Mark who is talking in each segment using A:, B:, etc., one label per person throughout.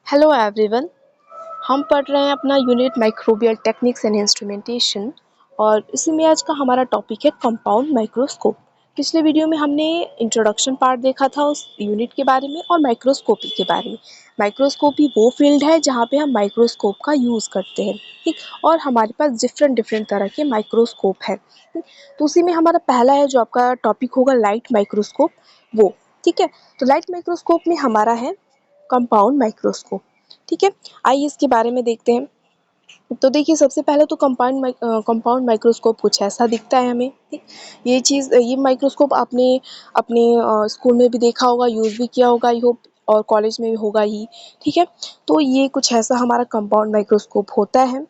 A: Hello everyone. हम पढ़ रहे हैं अपना unit microbial techniques and instrumentation और इसी में आज का हमारा टॉपिक है कंपाउंड माइक्रोस्कोप। पिछले वीडियो में हमने इंट्रोडक्शन पार्ट देखा था उस यूनिट के बारे में और माइक्रोस्कोपी के बारे में। माइक्रोस्कोपी वो फील्ड है जहाँ पे हम माइक्रोस्कोप का यूज़ करते हैं, ठीक। और हमारे पास डिफरेंट डिफरेंट तरह के माइक्रोस्कोप है, ठीक? तो उसी में हमारा पहला है जो आपका टॉपिक होगा लाइट माइक्रोस्कोप, वो ठीक है। तो लाइट माइक्रोस्कोप में हमारा है कंपाउंड माइक्रोस्कोप, ठीक है। आइए इसके बारे में देखते हैं। तो देखिए सबसे पहले तो कंपाउंड माइक्रोस्कोप कुछ ऐसा दिखता है हमें, ठीक। ये माइक्रोस्कोप आपने अपने स्कूल में भी देखा होगा, यूज़ भी किया होगा आई होप, और कॉलेज में भी होगा ही, ठीक है। तो ये कुछ ऐसा हमारा कंपाउंड माइक्रोस्कोप होता है।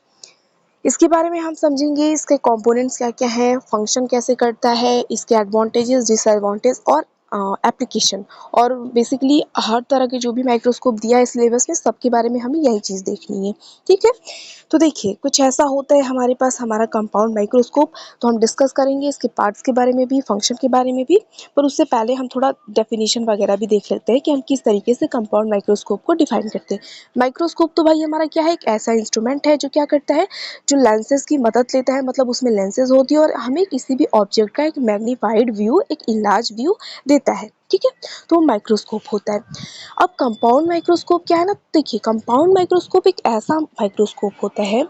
A: इसके बारे में हम समझेंगे, इसके कंपोनेंट्स क्या क्या हैं, फंक्शन कैसे करता है, इसके एडवांटेजेस डिसएडवांटेज और एप्लीकेशन, और बेसिकली हर तरह के जो भी माइक्रोस्कोप दिया है सिलेबस में सबके बारे में हमें यही चीज़ देखनी है, ठीक है। तो देखिए कुछ ऐसा होता है हमारे पास हमारा कंपाउंड माइक्रोस्कोप। तो हम डिस्कस करेंगे इसके पार्ट्स के बारे में भी, फंक्शन के बारे में भी, पर उससे पहले हम थोड़ा डेफिनेशन वगैरह भी देख लेते हैं कि हम किस तरीके से कंपाउंड माइक्रोस्कोप को डिफाइन करते हैं। माइक्रोस्कोप तो भाई हमारा क्या है, एक ऐसा इंस्ट्रूमेंट है जो क्या करता है, जो लेंसेज की मदद लेता है, मतलब उसमें लेंसेज होती है और हमें किसी भी ऑब्जेक्ट का एक मैग्नीफाइड व्यू, एक इनलार्ज व्यू देता है, ठीक है। तो माइक्रोस्कोप होता है। अब कंपाउंड माइक्रोस्कोप क्या है ना, देखिए कंपाउंड माइक्रोस्कोप एक ऐसा माइक्रोस्कोप होता है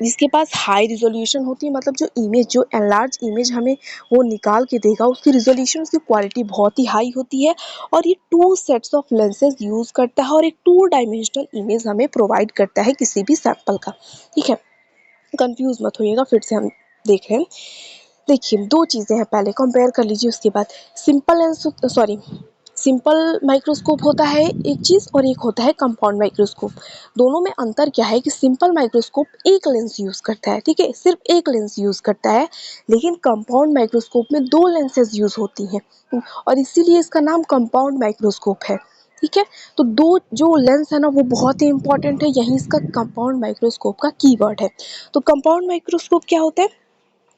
A: जिसके पास हाई रिजोल्यूशन होती है, मतलब जो इमेज, जो एनलार्ज इमेज हमें वो निकाल के देगा, उसकी रिजोल्यूशन, उसकी क्वालिटी बहुत ही हाई होती है। और ये two sets of lenses use करता है और एक टू डायमेंशनल इमेज हमें प्रोवाइड करता है किसी भी सैंपल का, ठीक है। कंफ्यूज मत होइएगा, फिर से हम देख रहे हैं। देखिए दो चीज़ें हैं, पहले कंपेयर कर लीजिए, उसके बाद सिंपल माइक्रोस्कोप होता है एक चीज़ और एक होता है कंपाउंड माइक्रोस्कोप। दोनों में अंतर क्या है कि सिंपल माइक्रोस्कोप एक लेंस यूज़ करता है, ठीक है, सिर्फ एक लेंस यूज़ करता है। लेकिन कंपाउंड माइक्रोस्कोप में दो लेंसेज यूज़ होती हैं और इसीलिए इसका नाम कंपाउंड माइक्रोस्कोप है, ठीक है। तो दो जो लेंस है ना वो बहुत ही इंपॉर्टेंट है, यही इसका कंपाउंड माइक्रोस्कोप का कीवर्ड है। तो कंपाउंड माइक्रोस्कोप क्या होता है,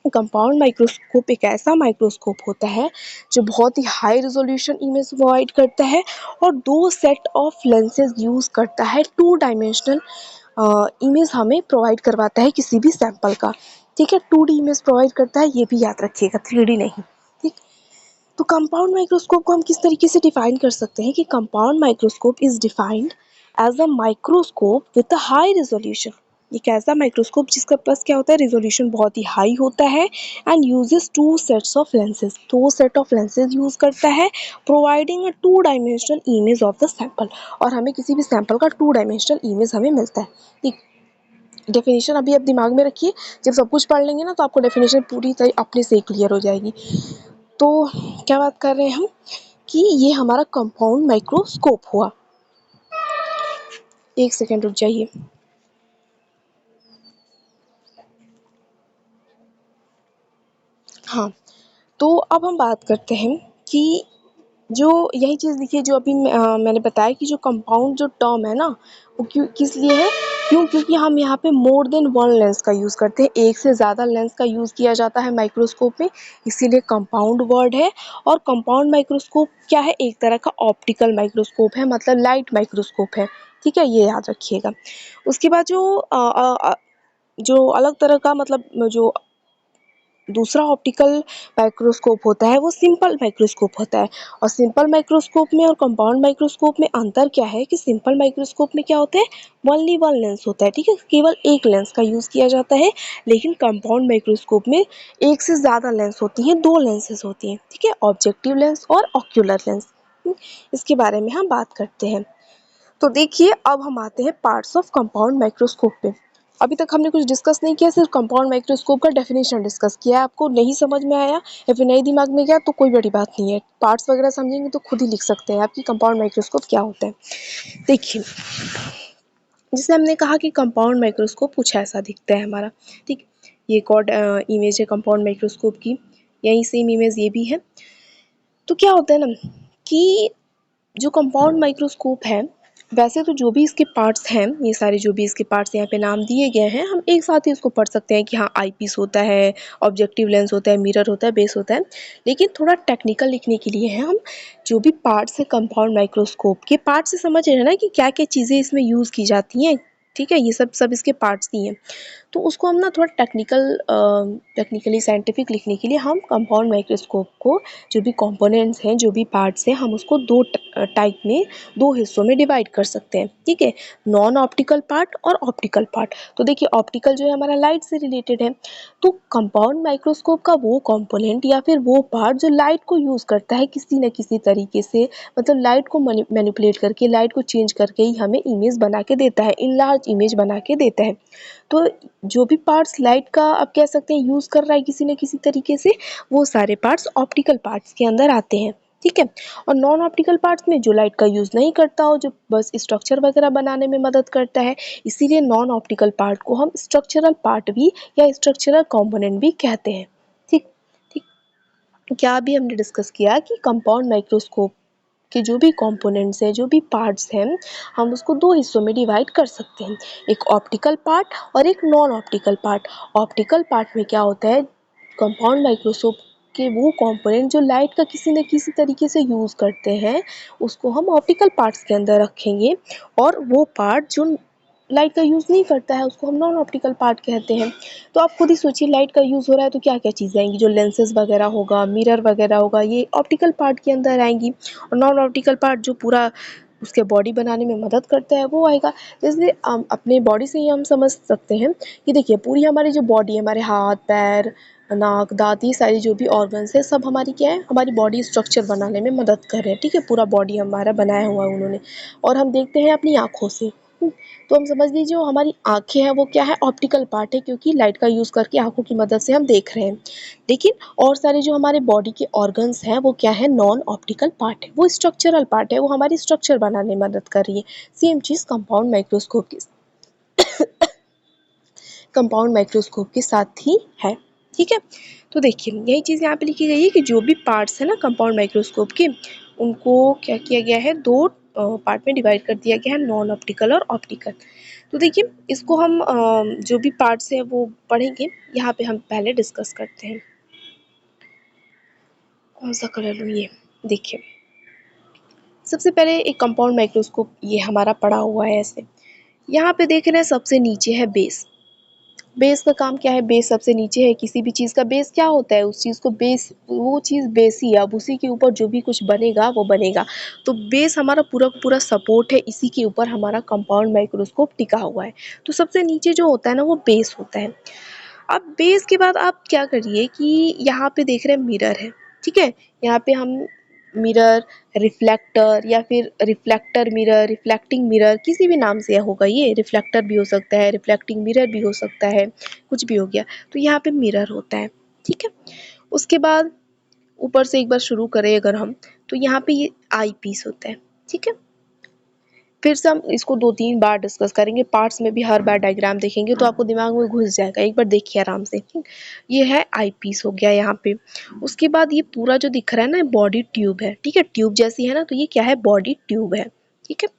A: कंपाउंड माइक्रोस्कोप एक ऐसा माइक्रोस्कोप होता है जो बहुत ही हाई रेजोल्यूशन इमेज प्रोवाइड करता है और दो सेट ऑफ लेंसेज यूज़ करता है, टू डायमेंशनल इमेज हमें प्रोवाइड करवाता है किसी भी सैंपल का, ठीक है। 2D इमेज प्रोवाइड करता है, ये भी याद रखिएगा, 3D नहीं, ठीक। तो कंपाउंड माइक्रोस्कोप को हम किस तरीके से डिफाइन कर सकते हैं कि compound microscope is defined as a microscope with a high resolution. एक ऐसा माइक्रोस्कोप जिसका पास क्या होता है, रेजोल्यूशन बहुत ही हाई होता है and uses two sets of lenses, दो सेट ऑफ लेंसेज यूज करता है, providing a two dimensional image of the sample, और हमें किसी भी सैंपल का टू डायमेंशनल इमेज हमें मिलता है, ठीक। डेफिनेशन अभी आप दिमाग में रखिए, जब सब कुछ पढ़ लेंगे ना तो आपको डेफिनेशन पूरी तरह अपने से क्लियर हो जाएगी। तो क्या बात कर रहे हैं हम कि ये हमारा कंपाउंड माइक्रोस्कोप हुआ। एक सेकेंड रुक जाइए। हाँ, तो अब हम बात करते हैं कि जो यही चीज़ देखिए, जो अभी मैंने बताया कि जो कंपाउंड जो टर्म है ना वो क्यों किस लिए है, क्योंकि हम यहाँ पे मोर देन वन लेंस का यूज़ करते हैं, एक से ज़्यादा लेंस का यूज़ किया जाता है माइक्रोस्कोप में, इसीलिए कंपाउंड वर्ड है। और कंपाउंड माइक्रोस्कोप क्या है, एक तरह का ऑप्टिकल माइक्रोस्कोप है, मतलब लाइट माइक्रोस्कोप है, ठीक है, ये याद रखिएगा। उसके बाद जो अलग तरह का, मतलब जो दूसरा ऑप्टिकल माइक्रोस्कोप होता है वो सिंपल माइक्रोस्कोप होता है। और सिंपल माइक्रोस्कोप में और कंपाउंड माइक्रोस्कोप में अंतर क्या है कि सिंपल माइक्रोस्कोप में क्या होता है, ओनली वन लेंस होता है, ठीक है, केवल एक लेंस का यूज़ किया जाता है। लेकिन कंपाउंड माइक्रोस्कोप में एक से ज़्यादा लेंस होती हैं, दो लेंसेज होती हैं, ठीक है, ऑब्जेक्टिव लेंस और ऑक्यूलर लेंस। इसके बारे में हम बात करते हैं। तो देखिए अब हम आते हैं पार्ट्स ऑफ कंपाउंड माइक्रोस्कोप पे। अभी तक हमने कुछ डिस्कस नहीं किया, सिर्फ कंपाउंड माइक्रोस्कोप का डेफिनेशन डिस्कस किया है। आपको नहीं समझ में आया या फिर नहीं दिमाग में गया तो कोई बड़ी बात नहीं है, पार्ट्स वगैरह समझेंगे तो खुद ही लिख सकते हैं आपकी कंपाउंड माइक्रोस्कोप क्या होता है। देखिए जैसे हमने कहा कि कंपाउंड माइक्रोस्कोप कुछ ऐसा दिखता है हमारा, ठीक। ये एक और इमेज है कंपाउंड माइक्रोस्कोप की, यही सेम इमेज ये भी है। तो क्या होता है ना कि जो कंपाउंड माइक्रोस्कोप है वैसे तो जो भी इसके पार्ट्स हैं, ये सारे जो भी इसके पार्ट्स यहाँ पे नाम दिए गए हैं, हम एक साथ ही उसको पढ़ सकते हैं कि हाँ आईपीस होता है, ऑब्जेक्टिव लेंस होता है, मिरर होता है, बेस होता है। लेकिन थोड़ा टेक्निकल लिखने के लिए है, हम जो भी पार्ट्स हैं कंपाउंड माइक्रोस्कोप के, पार्ट्स से समझ रहे हैं ना कि क्या क्या चीज़ें इसमें यूज़ की जाती हैं। ठीक है, ये सब इसके पार्ट्स ही हैं। तो उसको हम ना थोड़ा टेक्निकली साइंटिफिक लिखने के लिए हम कंपाउंड माइक्रोस्कोप को, जो भी कंपोनेंट्स हैं, जो भी पार्ट्स हैं, हम उसको दो टाइप में, दो हिस्सों में डिवाइड कर सकते हैं। ठीक है, नॉन ऑप्टिकल पार्ट और ऑप्टिकल पार्ट। तो देखिए ऑप्टिकल जो है हमारा लाइट से रिलेटेड है, तो कंपाउंड माइक्रोस्कोप का वो कंपोनेंट या फिर वो पार्ट जो लाइट को यूज़ करता है किसी न किसी तरीके से, मतलब लाइट को मैनिपुलेट करके, लाइट को चेंज करके ही हमें इमेज बना के देता है, इनलार्ज इमेज बना के देता है। तो जो भी पार्ट्स लाइट का आप कह सकते हैं यूज़ कर रहा है किसी न किसी तरीके से, वो सारे पार्ट्स ऑप्टिकल पार्ट्स के अंदर आते हैं। ठीक है, और नॉन ऑप्टिकल पार्ट्स में जो लाइट का यूज़ नहीं करता हो, जो बस स्ट्रक्चर वगैरह बनाने में मदद करता है, इसीलिए नॉन ऑप्टिकल पार्ट को हम स्ट्रक्चरल पार्ट भी या स्ट्रक्चरल कंपोनेंट भी कहते हैं। ठीक ठीक, क्या अभी हमने डिस्कस किया कि कंपाउंड माइक्रोस्कोप के जो भी कंपोनेंट्स हैं, जो भी पार्ट्स हैं, हम उसको दो हिस्सों में डिवाइड कर सकते हैं, एक ऑप्टिकल पार्ट और एक non optical part. Optical part में क्या होता है, कंपाउंड माइक्रोस्कोप के वो कंपोनेंट जो लाइट का किसी न किसी तरीके से यूज़ करते हैं, उसको हम ऑप्टिकल पार्ट्स के अंदर रखेंगे, और वो पार्ट जो लाइट का यूज़ नहीं करता है उसको हम नॉन ऑप्टिकल पार्ट कहते हैं। तो आप खुद ही सोचिए, लाइट का यूज़ हो रहा है तो क्या क्या चीज़ें आएंगी, जो लेंसेज वगैरह होगा, मिरर वगैरह होगा, ये ऑप्टिकल पार्ट के अंदर आएंगी। और नॉन ऑप्टिकल पार्ट जो पूरा उसके बॉडी बनाने में मदद करता है वो आएगा। जैसे अपने बॉडी से ही हम समझ सकते हैं कि देखिए पूरी हमारी जो बॉडी है, हमारे हाथ पैर नाक दांत, ये सारी जो भी ऑर्गन्स है, सब हमारी क्या है, हमारी बॉडी स्ट्रक्चर बनाने में मदद कर रहे हैं। ठीक है, पूरा बॉडी हमारा बनाया हुआ है उन्होंने, और हम देखते हैं अपनी आँखों से। तो हम समझ लीजिए जो हमारी आँखें हैं वो क्या है, ऑप्टिकल पार्ट है, क्योंकि लाइट का यूज़ करके आँखों की मदद से हम देख रहे हैं। लेकिन और सारे जो हमारे बॉडी के ऑर्गन्स हैं वो क्या है, नॉन ऑप्टिकल पार्ट है, वो स्ट्रक्चरल पार्ट है, वो हमारी स्ट्रक्चर बनाने में मदद कर रही है। सेम चीज़ कंपाउंड माइक्रोस्कोप के साथ ही है। ठीक है, तो देखिए यही चीज़ यहाँ पे लिखी गई है कि जो भी पार्ट्स है ना कंपाउंड माइक्रोस्कोप के, उनको क्या किया गया है, दो पार्ट में डिवाइड कर दिया गया है, नॉन ऑप्टिकल और ऑप्टिकल। तो देखिए इसको हम जो भी पार्ट्स हैं वो पढ़ेंगे, यहाँ पे हम पहले डिस्कस करते हैं। कौन सा कलर लूँ, ये देखिए सबसे पहले एक कंपाउंड माइक्रोस्कोप ये हमारा पड़ा हुआ है ऐसे। यहाँ पे देख रहे हैं सबसे नीचे है बेस। बेस का काम क्या है, बेस सबसे नीचे है, किसी भी चीज़ का बेस क्या होता है, उस चीज़ को बेस, वो चीज़ बेस ही है, अब उसी के ऊपर जो भी कुछ बनेगा वो बनेगा। तो बेस हमारा पूरा पूरा सपोर्ट है, इसी के ऊपर हमारा कंपाउंड माइक्रोस्कोप टिका हुआ है। तो सबसे नीचे जो होता है ना वो बेस होता है। अब बेस के बाद आप क्या करिए कि यहाँ पे देख रहे हैं मिरर है। ठीक है, यहाँ पे हम मिरर, रिफ्लेक्टर या फिर रिफ्लेक्टर मिरर, रिफ्लेक्टिंग मिरर, किसी भी नाम से होगा, ये रिफ्लेक्टर भी हो सकता है, रिफ्लेक्टिंग मिरर भी हो सकता है, कुछ भी हो गया। तो यहाँ पे मिरर होता है। ठीक है, उसके बाद ऊपर से एक बार शुरू करें अगर हम, तो यहाँ पे ये आई पीस होता है। ठीक है, फिर से हम इसको 2-3 बार डिस्कस करेंगे, पार्ट्स में भी हर बार डायग्राम देखेंगे तो आपको दिमाग में घुस जाएगा, एक बार देखिए आराम से। ठीक, ये है आई पीस हो गया यहाँ पे। उसके बाद ये पूरा जो दिख रहा है ना बॉडी ट्यूब है। ठीक है, ट्यूब जैसी है ना, तो ये क्या है, बॉडी ट्यूब है। ठीक है,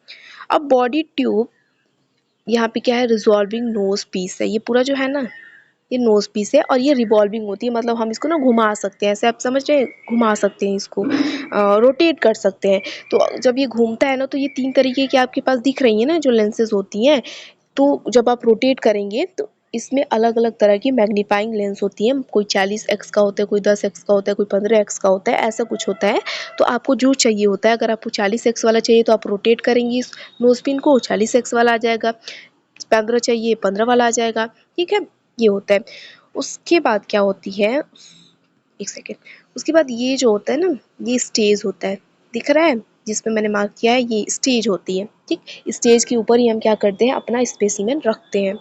A: अब बॉडी ट्यूब यहाँ पे क्या है, रिजॉल्विंग नोज पीस है, ये पूरा जो है ना ये नोज पीस है, और ये रिवॉल्विंग होती है, मतलब हम इसको ना घुमा सकते हैं, ऐसे आप समझ रहे हैं, घुमा सकते हैं इसको, रोटेट कर सकते हैं। तो जब ये घूमता है ना तो ये 3 तरीके की आपके पास दिख रही है ना जो लेंसेज होती हैं, तो जब आप रोटेट करेंगे तो इसमें अलग अलग तरह की मैग्नीफाइंग लेंस होती हैं, कोई 40x का होता है, कोई 10x का होता है, कोई 15x का होता है, ऐसा कुछ होता है। तो आपको जो चाहिए होता है, अगर आपको 40x वाला चाहिए तो आप रोटेट करेंगी इस नोज पिन को, 40x वाला आ जाएगा, 15 चाहिए 15 वाला आ जाएगा। ठीक है, ये होता है। उसके बाद क्या होती है, एक सेकेंड, उसके बाद ये जो होता है ना ये स्टेज होता है, दिख रहा है जिसमें मैंने मार्क किया है, ये स्टेज होती है। ठीक, स्टेज के ऊपर ही हम क्या करते हैं, अपना स्पेसिमेन रखते हैं।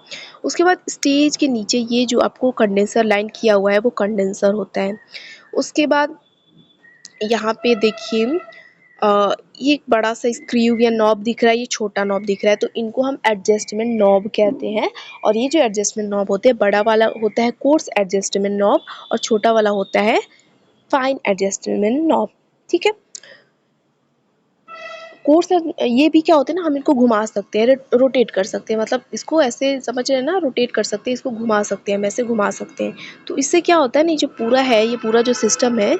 A: उसके बाद स्टेज के नीचे ये जो आपको कंडेंसर लाइन किया हुआ है वो कंडेंसर होता है। उसके बाद यहाँ पे देखिए ये एक बड़ा सा स्क्रू या नॉब दिख रहा है, ये छोटा नॉब दिख रहा है, तो इनको हम एडजस्टमेंट नॉब कहते हैं। और ये जो एडजस्टमेंट नॉब होते हैं, बड़ा वाला होता है कोर्स एडजस्टमेंट नॉब, और छोटा वाला होता है फाइन एडजस्टमेंट नॉब। ठीक है, कोर्स ये भी क्या होते हैं ना, हम इनको घुमा सकते हैं, रोटेट कर सकते हैं, मतलब इसको ऐसे समझ रहे हैं ना, रोटेट कर सकते हैं, इसको घुमा सकते हैं, हम ऐसे घुमा सकते हैं। तो इससे क्या होता है ना, ये जो पूरा है, ये पूरा जो सिस्टम है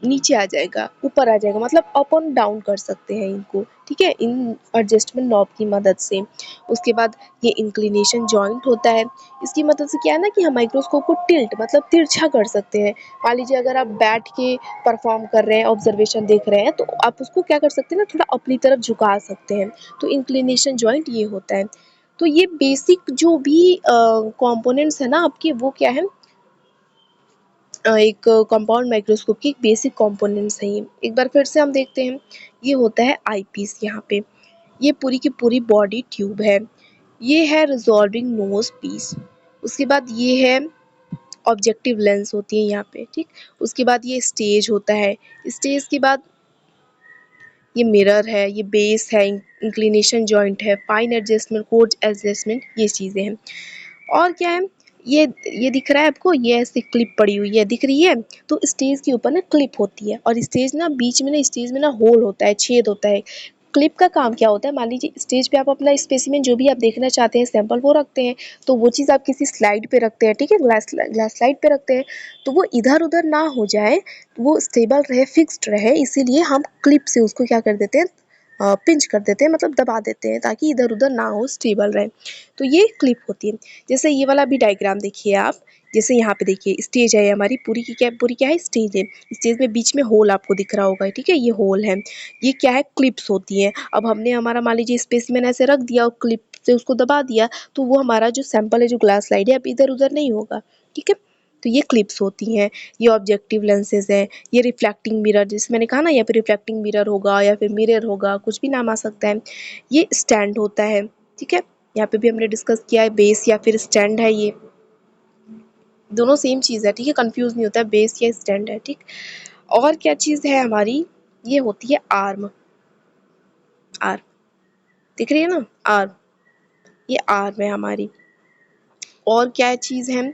A: नीचे आ जाएगा, ऊपर आ जाएगा, मतलब अप और डाउन कर सकते हैं इनको, ठीक है, इन एडजस्टमेंट नॉब की मदद से। उसके बाद ये इंक्लिनेशन जॉइंट होता है, इसकी मदद से क्या है ना कि हम माइक्रोस्कोप को टिल्ट मतलब तिरछा कर सकते हैं। मान लीजिए अगर आप बैठ के परफॉर्म कर रहे हैं, ऑब्जर्वेशन देख रहे हैं, तो आप उसको क्या कर सकते हैं ना, थोड़ा अपनी तरफ झुका सकते हैं। तो इंक्लिनेशन जॉइंट ये होता है। तो ये बेसिक जो भी कंपोनेंट्स है ना आपके, वो क्या है, एक कंपाउंड माइक्रोस्कोप की बेसिक कंपोनेंट्स हैं ये। एक बार फिर से हम देखते हैं, ये होता है आईपीस यहाँ पे, ये पूरी की पूरी बॉडी ट्यूब है, ये है रिजॉल्विंग नोज पीस, उसके बाद ये है ऑब्जेक्टिव लेंस होती है यहाँ पे, ठीक। उसके बाद ये स्टेज होता है, स्टेज के बाद ये मिरर है, ये बेस है, इंक्लिनेशन जॉइंट है, फाइन एडजस्टमेंट, कोर्ज एडजस्टमेंट, ये चीज़ें हैं। और क्या है, ये दिख रहा है आपको, ये ऐसे क्लिप पड़ी हुई है, दिख रही है। तो स्टेज के ऊपर ना क्लिप होती है, और स्टेज ना बीच में ना, स्टेज में ना होल होता है, छेद होता है। क्लिप का काम क्या होता है, मान लीजिए स्टेज पे आप अपना स्पेसिमेन जो भी आप देखना चाहते हैं, सैंपल वो रखते हैं, तो वो चीज़ आप किसी स्लाइड पे रखते हैं, ठीक है, ग्लास स्लाइड पे रखते हैं, तो वो इधर उधर ना हो जाए, वो स्टेबल रहे, फिक्स्ड रहे, इसीलिए हम क्लिप से उसको क्या कर देते हैं, पिंच कर देते हैं, मतलब दबा देते हैं, ताकि इधर उधर ना हो, स्टेबल रहे। तो ये क्लिप होती है। जैसे ये वाला भी डायग्राम देखिए आप, जैसे यहाँ पे देखिए स्टेज है हमारी, पूरी क्या है, स्टेज है। स्टेज में बीच में होल आपको दिख रहा होगा, ठीक है, ये होल है, ये क्या है, क्लिप्स होती हैं। अब हमने हमारा मान लीजिए स्पेसिमेन ऐसे रख दिया और क्लिप से उसको दबा दिया, तो वो हमारा जो सैंपल है, जो ग्लास स्लाइड है, अब इधर उधर नहीं होगा, ठीक है। तो ये क्लिप्स होती हैं। ये ऑब्जेक्टिव लेंसेज हैं, ये रिफ्लेक्टिंग मिरर, जैसे मैंने कहा ना, या फिर रिफ्लेक्टिंग मिरर होगा, या फिर मिरर होगा, कुछ भी नाम आ सकता है। ये स्टैंड होता है, ठीक है, यहाँ पे भी हमने डिस्कस किया है, बेस या फिर स्टैंड है, ये दोनों सेम चीज़ है, ठीक है, कंफ्यूज नहीं होता है, बेस या स्टैंड है, ठीक। और क्या चीज़ है हमारी, ये होती है आर्म, आर्म दिख रही है ना, आर्म, ये आर्म है हमारी। और क्या चीज़ है,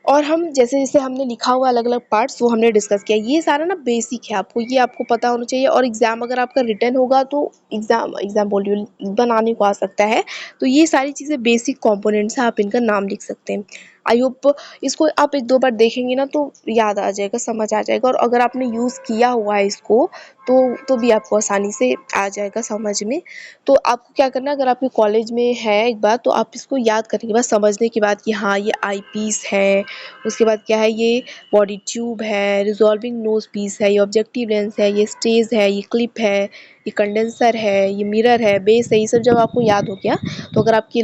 A: और हम जैसे जैसे हमने लिखा हुआ अलग अलग पार्ट्स, वो हमने डिस्कस किया, ये सारा ना बेसिक है, आपको ये आपको पता होना चाहिए। और एग्ज़ाम अगर आपका रिटन होगा, तो एग्ज़ाम एग्ज़ाम बोल रही हूँ, बनाने को आ सकता है। तो ये सारी चीज़ें बेसिक कंपोनेंट्स हैं, आप इनका नाम लिख सकते हैं। आई होप इसको आप एक दो बार देखेंगे ना, तो याद आ जाएगा, समझ आ जाएगा। और अगर आपने यूज़ किया हुआ है इसको, तो भी आपको आसानी से आ जाएगा समझ में। तो आपको क्या करना है, अगर आपके कॉलेज में है एक बार, तो आप इसको याद करने के बाद, समझने के बाद कि हाँ ये आई पीस है, उसके बाद क्या है, ये बॉडी ट्यूब है, रिजॉल्विंग नोज पीस है, ये ऑब्जेक्टिव लेंस है, ये स्टेज है, ये क्लिप है, ये कंडेंसर है, ये मिरर है, बेस है, ये सब जब आपको याद हो गया, तो अगर आपकी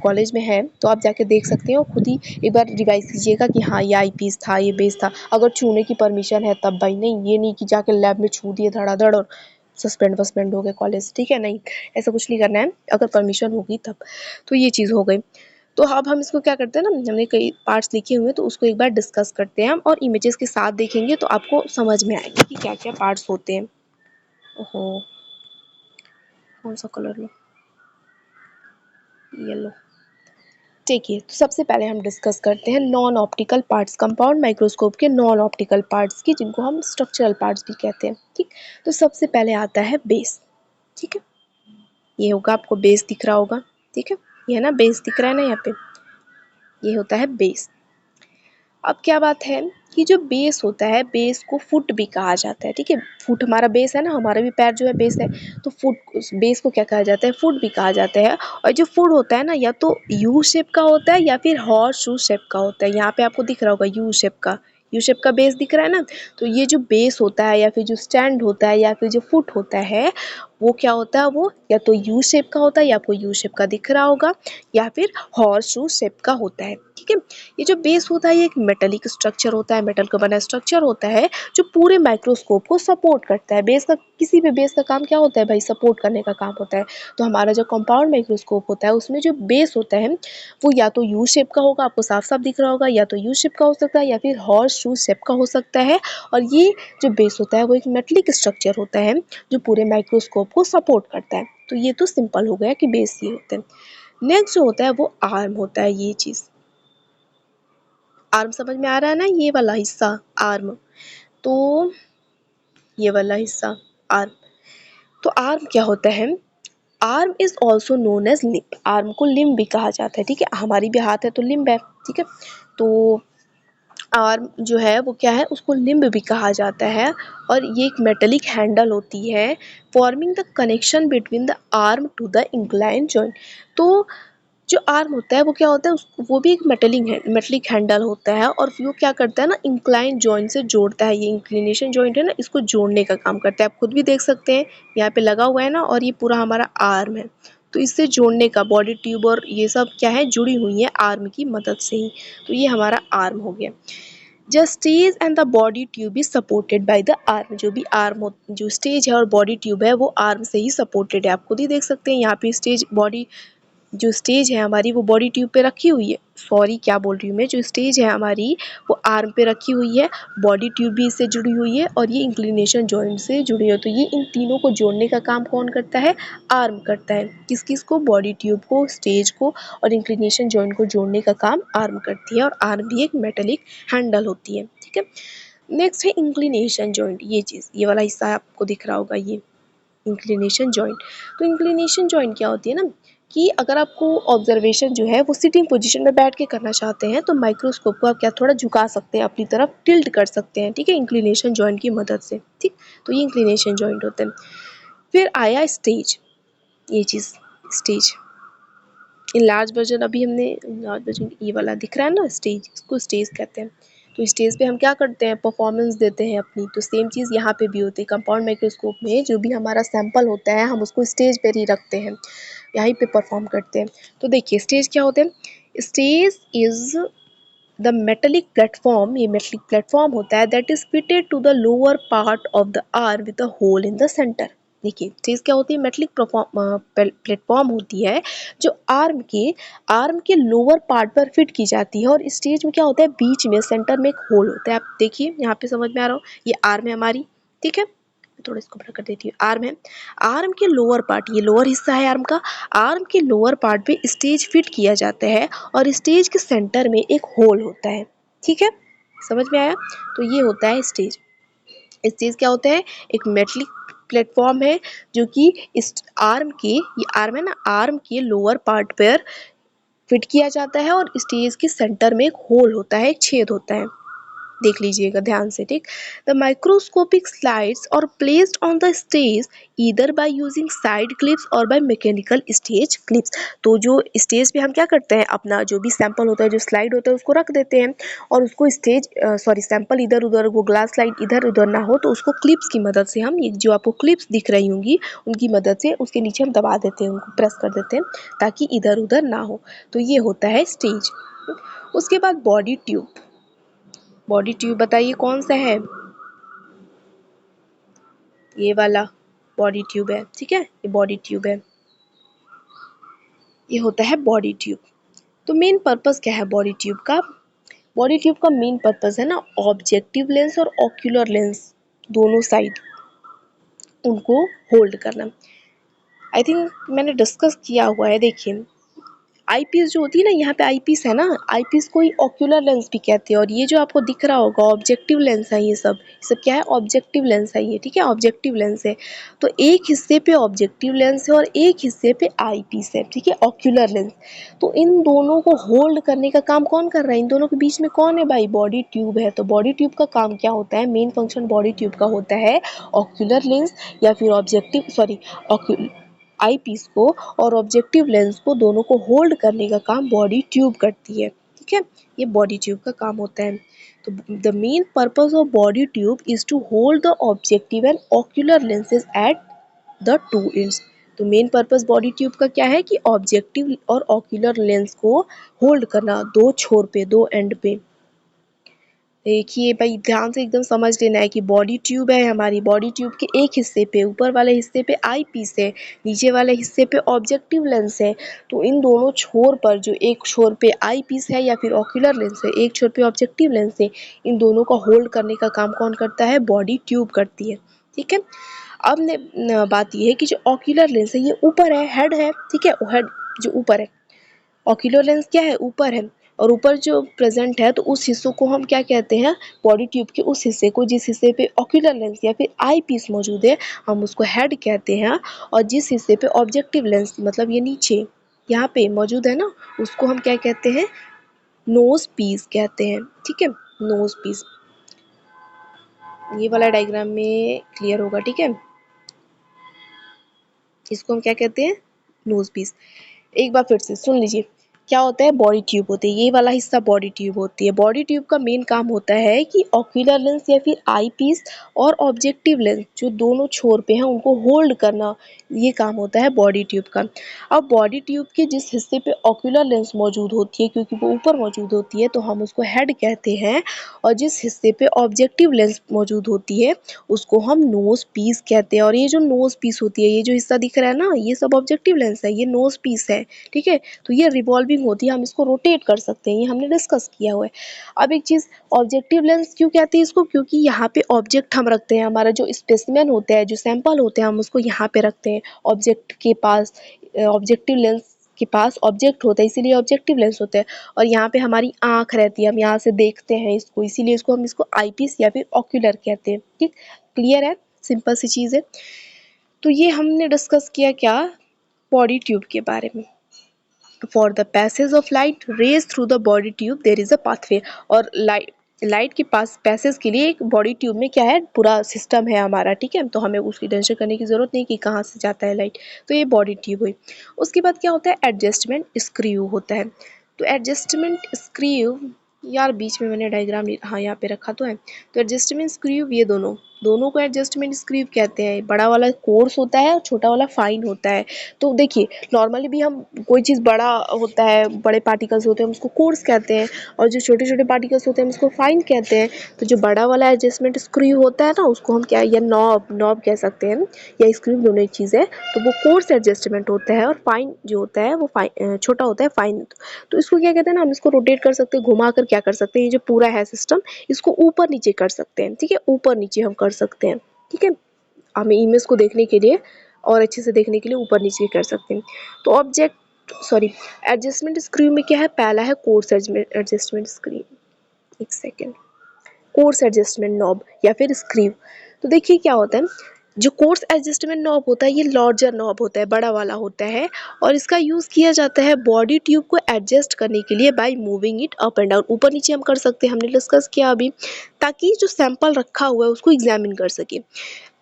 A: कॉलेज में है, तो आप जाके देख सकते हो, खुद ही एक बार रिवाइज कीजिएगा कि हाँ ये आई पीस था, ये बेस था। अगर छूने की परमिशन है तब भाई, नहीं ये नहीं कि जाके लैब में छू दिए धड़ाधड़ और सस्पेंड वस्पेंड हो गए कॉलेज, ठीक है, नहीं, ऐसा कुछ नहीं करना है, अगर परमिशन होगी तब। तो ये चीज़ हो गई। तो अब हम इसको क्या करते हैं ना, हमने कई पार्ट्स लिखे हुए हैं, तो उसको एक बार डिस्कस करते हैं हम, और इमेजेस के साथ देखेंगे, तो आपको समझ में आएगा कि क्या क्या पार्ट्स होते हैं। ओहो, कौन सा कलर लो, येलो, ठीक है। तो सबसे पहले हम डिस्कस करते हैं non optical parts, compound microscope के नॉन ऑप्टिकल पार्ट्स की, जिनको हम स्ट्रक्चरल पार्ट्स भी कहते हैं, ठीक। तो सबसे पहले आता है बेस, ठीक है, ये होगा, आपको बेस दिख रहा होगा, ठीक है, ये है ना बेस, दिख रहा है ना यहाँ पे, ये होता है बेस। अब क्या बात है कि जो बेस होता है, बेस को फुट भी कहा जाता है, ठीक है, फुट हमारा बेस है ना, हमारा भी पैर जो है बेस है, तो फुट, उस बेस को क्या कहा जाता है, फुट भी कहा जाता है। और जो फुट होता है ना, या तो यू शेप का होता है, या फिर हॉर्स शू शेप का होता है। यहाँ पे आपको दिख रहा होगा यू शेप का, यू शेप का बेस दिख रहा है ना। तो ये जो बेस होता है, या फिर जो स्टैंड होता है, या फिर जो फुट होता है, वो क्या होता है, वो या तो यू शेप का होता है, या आपको यू शेप का दिख रहा होगा, या फिर हॉर्स शू शेप का होता है, ठीक है। ये जो बेस होता है, ये एक मेटेलिक स्ट्रक्चर होता है, मेटल का बना स्ट्रक्चर होता है, जो पूरे माइक्रोस्कोप को सपोर्ट करता है। बेस का, किसी भी बेस का काम क्या होता है भाई, सपोर्ट करने का काम होता है। तो हमारा जो कंपाउंड माइक्रोस्कोप होता है, उसमें जो बेस होता है, वो या तो यू शेप का होगा, आपको साफ साफ दिख रहा होगा, या तो यू शेप का हो सकता है, या फिर हॉर्स शू शेप का हो सकता है। और ये जो बेस होता है, वो एक मेटेलिक स्ट्रक्चर होता है, जो पूरे माइक्रोस्कोप को सपोर्ट करता है। तो ये तो सिंपल हो गया कि बेस ये होता है। नेक्स्ट जो होता है, वो आर्म होता है, ये चीज़, आर्म समझ में आ रहा है ना, ये वाला हिस्सा आर्म, तो ये वाला हिस्सा आर्म, तो आर्म क्या होता है? Arm is also known as limb. Arm को लिम्ब भी कहा जाता है, ठीक है। हमारी भी हाथ है तो लिम्ब है, ठीक है। तो आर्म जो है वो क्या है, उसको लिम्ब भी कहा जाता है। और ये एक मेटेलिक हैंडल होती है forming the connection between the arm to the incline joint. तो जो आर्म होता है वो क्या होता है, वो भी एक मेटेलिक हैंडल होता है और वो क्या करता है ना, इंक्लाइन जॉइंट से जोड़ता है। ये इंक्लिनेशन जॉइंट है ना, इसको जोड़ने का काम करता है। आप खुद भी देख सकते हैं, यहाँ पे लगा हुआ है ना, और ये पूरा हमारा आर्म है। तो इससे जोड़ने का, बॉडी ट्यूब और ये सब क्या है, जुड़ी हुई है आर्म की मदद से ही। तो ये हमारा आर्म हो गया। जो stage and the body tube is supported by the arm. जो भी आर्म, जो स्टेज है और बॉडी ट्यूब है वो आर्म से ही सपोर्टेड है। आप खुद ही देख सकते हैं, यहाँ पे स्टेज, बॉडी, जो स्टेज है हमारी वो बॉडी ट्यूब पे रखी हुई है। सॉरी, क्या बोल रही हूँ मैं, जो स्टेज है हमारी वो आर्म पे रखी हुई है, बॉडी ट्यूब भी इससे जुड़ी हुई है और ये इंक्लिनेशन जॉइंट से जुड़ी है। तो ये इन तीनों को जोड़ने का काम कौन करता है? आर्म करता है। किस किस को? बॉडी ट्यूब को, स्टेज को और इंक्लिनेशन जॉइंट को जोड़ने का काम आर्म करती है। और आर्म भी एक मेटेलिक हैंडल होती है, ठीक है। नेक्स्ट है इंक्लिनेशन जॉइंट। ये चीज़, ये वाला हिस्सा आपको दिख रहा होगा, ये इंक्लिनेशन जॉइंट। तो इंक्लिनेशन जॉइंट क्या होती है ना, कि अगर आपको ऑब्जर्वेशन जो है वो सिटिंग पोजीशन में बैठ के करना चाहते हैं तो माइक्रोस्कोप को आप क्या थोड़ा झुका सकते हैं, अपनी तरफ टिल्ट कर सकते हैं, ठीक है, इंक्लिनेशन जॉइंट की मदद से, ठीक। तो ये इंक्लिनेशन जॉइंट होते हैं। फिर आया स्टेज। ये चीज़, स्टेज इन लार्ज वर्जन, अभी हमने लार्ज वर्जन ये वाला दिख रहा है ना स्टेज, इसको स्टेज कहते हैं। तो स्टेज पे हम क्या करते हैं, परफॉर्मेंस देते हैं अपनी। तो सेम चीज़ यहाँ पे भी होती है। कंपाउंड माइक्रोस्कोप में जो भी हमारा सैंपल होता है हम उसको स्टेज पर ही रखते हैं, यहीं पे परफॉर्म करते हैं। तो देखिए स्टेज क्या होते हैं। Stage is the metallic platform. ये मेटेलिक प्लेटफॉर्म होता है that is fitted to the lower part of the arm with a hole in the centre. देखिए स्टेज क्या होती है, मेटेलिक प्लेटफॉर्म होती है जो आर्म के लोअर पार्ट पर फिट की जाती है। और स्टेज में क्या होता है, बीच में सेंटर में एक होल होता है। आप देखिए यहाँ पे समझ में आ रहा हो, ये आर्म है हमारी, ठीक है। थोड़ा इसको बड़ा कर देती हूँ। आर्म है, आर्म के लोअर पार्ट, ये लोअर हिस्सा है आर्म का। आर्म के लोअर पार्ट पे स्टेज फिट किया जाता है और स्टेज के सेंटर में एक होल होता है, ठीक है। समझ में आया? तो ये होता है स्टेज। स्टेज क्या होता है, एक मेटलिक प्लेटफॉर्म है जो कि इस आर्म के, ये आर्म है ना, आर्म के लोअर पार्ट पर फिट किया जाता है और स्टेज के सेंटर में एक होल होता है, एक छेद होता है। देख लीजिएगा ध्यान से, ठीक। द माइक्रोस्कोपिक स्लाइड्स और placed on the stage either by using side clips और बाय मैकेनिकल स्टेज क्लिप्स। तो जो स्टेज पे हम क्या करते हैं, अपना जो भी सैंपल होता है, जो स्लाइड होता है उसको रख देते हैं और उसको स्टेज सैंपल इधर उधर, वो ग्लास स्लाइड इधर उधर ना हो तो उसको क्लिप्स की मदद से हम, ये जो आपको क्लिप्स दिख रही होंगी उनकी मदद से उसके नीचे हम दबा देते हैं, उनको प्रेस कर देते हैं ताकि इधर उधर ना हो। तो ये होता है स्टेज। उसके बाद बॉडी ट्यूब। बॉडी ट्यूब बताइए कौन सा है, ये वाला बॉडी ट्यूब है, ठीक है, ये बॉडी ट्यूब है, ये होता है बॉडी ट्यूब। तो मेन पर्पस क्या है बॉडी ट्यूब का? बॉडी ट्यूब का मेन पर्पस है ना, ऑब्जेक्टिव लेंस और ऑक्यूलर लेंस दोनों साइड उनको होल्ड करना। आई थिंक मैंने डिस्कस किया हुआ है। देखिए आईपीस जो होती है ना, यहाँ पे आईपीस है ना, आईपीस को ही ऑक्यूलर लेंस भी कहते हैं। और ये जो आपको दिख रहा होगा ऑब्जेक्टिव लेंस है, ये सब क्या है, ऑब्जेक्टिव लेंस है ये, ठीक है, ऑब्जेक्टिव लेंस है। तो एक हिस्से पे ऑब्जेक्टिव लेंस है और एक हिस्से पे आईपीस है, ठीक है, ऑक्यूलर लेंस। तो इन दोनों को होल्ड करने का काम कौन कर रहा है, इन दोनों के बीच में कौन है भाई, बॉडी ट्यूब है। तो बॉडी ट्यूब का काम क्या होता है, मेन फंक्शन बॉडी ट्यूब का होता है ऑक्यूलर लेंस या फिर आईपीस को और ऑब्जेक्टिव लेंस को, दोनों को होल्ड करने का काम बॉडी ट्यूब करती है, ठीक है। ये बॉडी ट्यूब का काम होता है। तो the main purpose of body tube is to hold the objective and ocular lenses at the two ends. तो मेन पर्पस बॉडी ट्यूब का क्या है कि ऑब्जेक्टिव और ऑक्यूलर लेंस को होल्ड करना, दो छोर पे, दो एंड पे। देखिए भाई ध्यान से एकदम समझ लेना है कि बॉडी ट्यूब है हमारी, बॉडी ट्यूब के एक हिस्से पे, ऊपर वाले हिस्से पे आई पीस है, नीचे वाले हिस्से पे ऑब्जेक्टिव लेंस है। तो इन दोनों छोर पर, जो एक छोर पे आई पीस है या फिर ऑक्यूलर लेंस है, एक छोर पे ऑब्जेक्टिव लेंस है, इन दोनों का होल्ड करने का काम कौन करता है, बॉडी ट्यूब करती है, ठीक है। अब बात यह है कि जो ऑक्यूलर लेंस है ये ऊपर है, हेड है, ठीक है, हेड जो ऊपर है, ऑक्यूलर लेंस क्या है, ऊपर है। और ऊपर जो प्रेजेंट है तो उस हिस्सों को हम क्या कहते हैं, बॉडी ट्यूब के उस हिस्से को जिस हिस्से पे ऑक्यूलर लेंस या फिर आई पीस मौजूद है हम उसको हेड कहते हैं, और जिस हिस्से पे ऑब्जेक्टिव लेंस मतलब ये नीचे यहाँ पे मौजूद है ना उसको हम क्या कहते हैं, नोज पीस कहते हैं। ठीक है, नोज पीस ये वाला डायग्राम में क्लियर होगा। ठीक है, इसको हम क्या कहते हैं, नोज पीस। एक बार फिर से सुन लीजिए, क्या होता है, बॉडी ट्यूब होती है, ये वाला हिस्सा बॉडी ट्यूब होती है। बॉडी ट्यूब का मेन काम होता है कि ऑक्यूलर लेंस या फिर आई पीस और ऑब्जेक्टिव लेंस जो दोनों छोर पे हैं उनको होल्ड करना, ये काम होता है बॉडी ट्यूब का। अब बॉडी ट्यूब के जिस हिस्से पे ऑक्यूलर लेंस मौजूद होती है क्योंकि वो ऊपर मौजूद होती है तो हम उसको हेड कहते हैं, और जिस हिस्से पे ऑब्जेक्टिव लेंस मौजूद होती है उसको हम नोज पीस कहते हैं। और ये जो नोज पीस होती है, ये जो हिस्सा दिख रहा है ना, ये सब ऑब्जेक्टिव लेंस है, ये नोज पीस है। ठीक है, तो ये रिवॉल्विंग होती है, हम इसको रोटेट कर सकते हैं, ये हमने डिस्कस किया हुआ है। अब एक चीज़, ऑब्जेक्टिव लेंस क्यों कहते हैं इसको, क्योंकि यहाँ पे ऑब्जेक्ट हम रखते हैं, हमारा जो स्पेसिमेन होता है, जो सैंपल होते हैं हम उसको यहाँ पे रखते हैं ऑब्जेक्ट के पास। ऑब्जेक्टिव लेंस के पास ऑब्जेक्ट होता है इसीलिए ऑब्जेक्टिव लेंस होता है, और यहाँ पे हमारी आँख रहती है, हम यहाँ से देखते हैं इसको, इसीलिए इसको हम इसको आई पीस या फिर ऑक्यूलर कहते हैं। ठीक, क्लियर है, सिंपल सी चीज़ है। तो ये हमने डिस्कस किया क्या, बॉडी ट्यूब के बारे में। For the passage of light rays through the body tube there is a pathway, और लाइट के पास पैसेज के लिए एक बॉडी ट्यूब में क्या है, पूरा सिस्टम है हमारा। ठीक है, तो हमें उसकी टेंशन करने की ज़रूरत नहीं कि कहाँ से जाता है लाइट। तो ये बॉडी ट्यूब हुई। उसके बाद क्या होता है, एडजस्टमेंट स्क्रू होता है। तो एडजस्टमेंट स्क्रू, यार बीच में मैंने डायग्राम, हाँ यहाँ पे रखा तो है। तो एडजस्टमेंट स्क्रू, ये दोनों दोनों को एडजस्टमेंट स्क्रू कहते हैं। बड़ा वाला कोर्स होता है और छोटा वाला फाइन होता है। तो देखिए, नॉर्मली भी हम कोई चीज़ बड़ा होता है, बड़े पार्टिकल्स होते हैं हम उसको कोर्स कहते हैं, और जो छोटे छोटे पार्टिकल्स होते हैं हम उसको फाइन कहते हैं। तो जो बड़ा वाला एडजस्टमेंट स्क्रू होता है ना उसको हम क्या, या नॉब नॉब कह सकते हैं, या स्क्रू, दोनों एक चीज़ है। तो वो कोर्स एडजस्टमेंट होता है, और फाइन जो होता है वो छोटा होता है, फाइन। तो इसको क्या कहते हैं ना, हम इसको रोटेट कर सकते हैं, घुमा कर क्या कर सकते हैं, ये जो पूरा है सिस्टम इसको ऊपर नीचे कर सकते हैं। ठीक है, ऊपर नीचे हम कर सकते हैं। ठीक है, हमें इमेज को देखने के लिए और अच्छे से देखने के लिए ऊपर नीचे कर सकते हैं। तो एडजस्टमेंट स्क्रू में क्या है, पहला है कोर्स एडजस्टमेंट स्क्रू, एक सेकेंड, कोर्स एडजस्टमेंट नॉब या फिर स्क्रू। तो देखिए क्या होता है, जो कोर्स एडजस्टमेंट नॉब होता है ये लार्जर नॉब होता है, बड़ा वाला होता है, और इसका यूज़ किया जाता है बॉडी ट्यूब को एडजस्ट करने के लिए by moving it up and down. ऊपर नीचे हम कर सकते हैं, हमने डिस्कस किया अभी, ताकि जो सैंपल रखा हुआ है उसको एग्जामिन कर सके।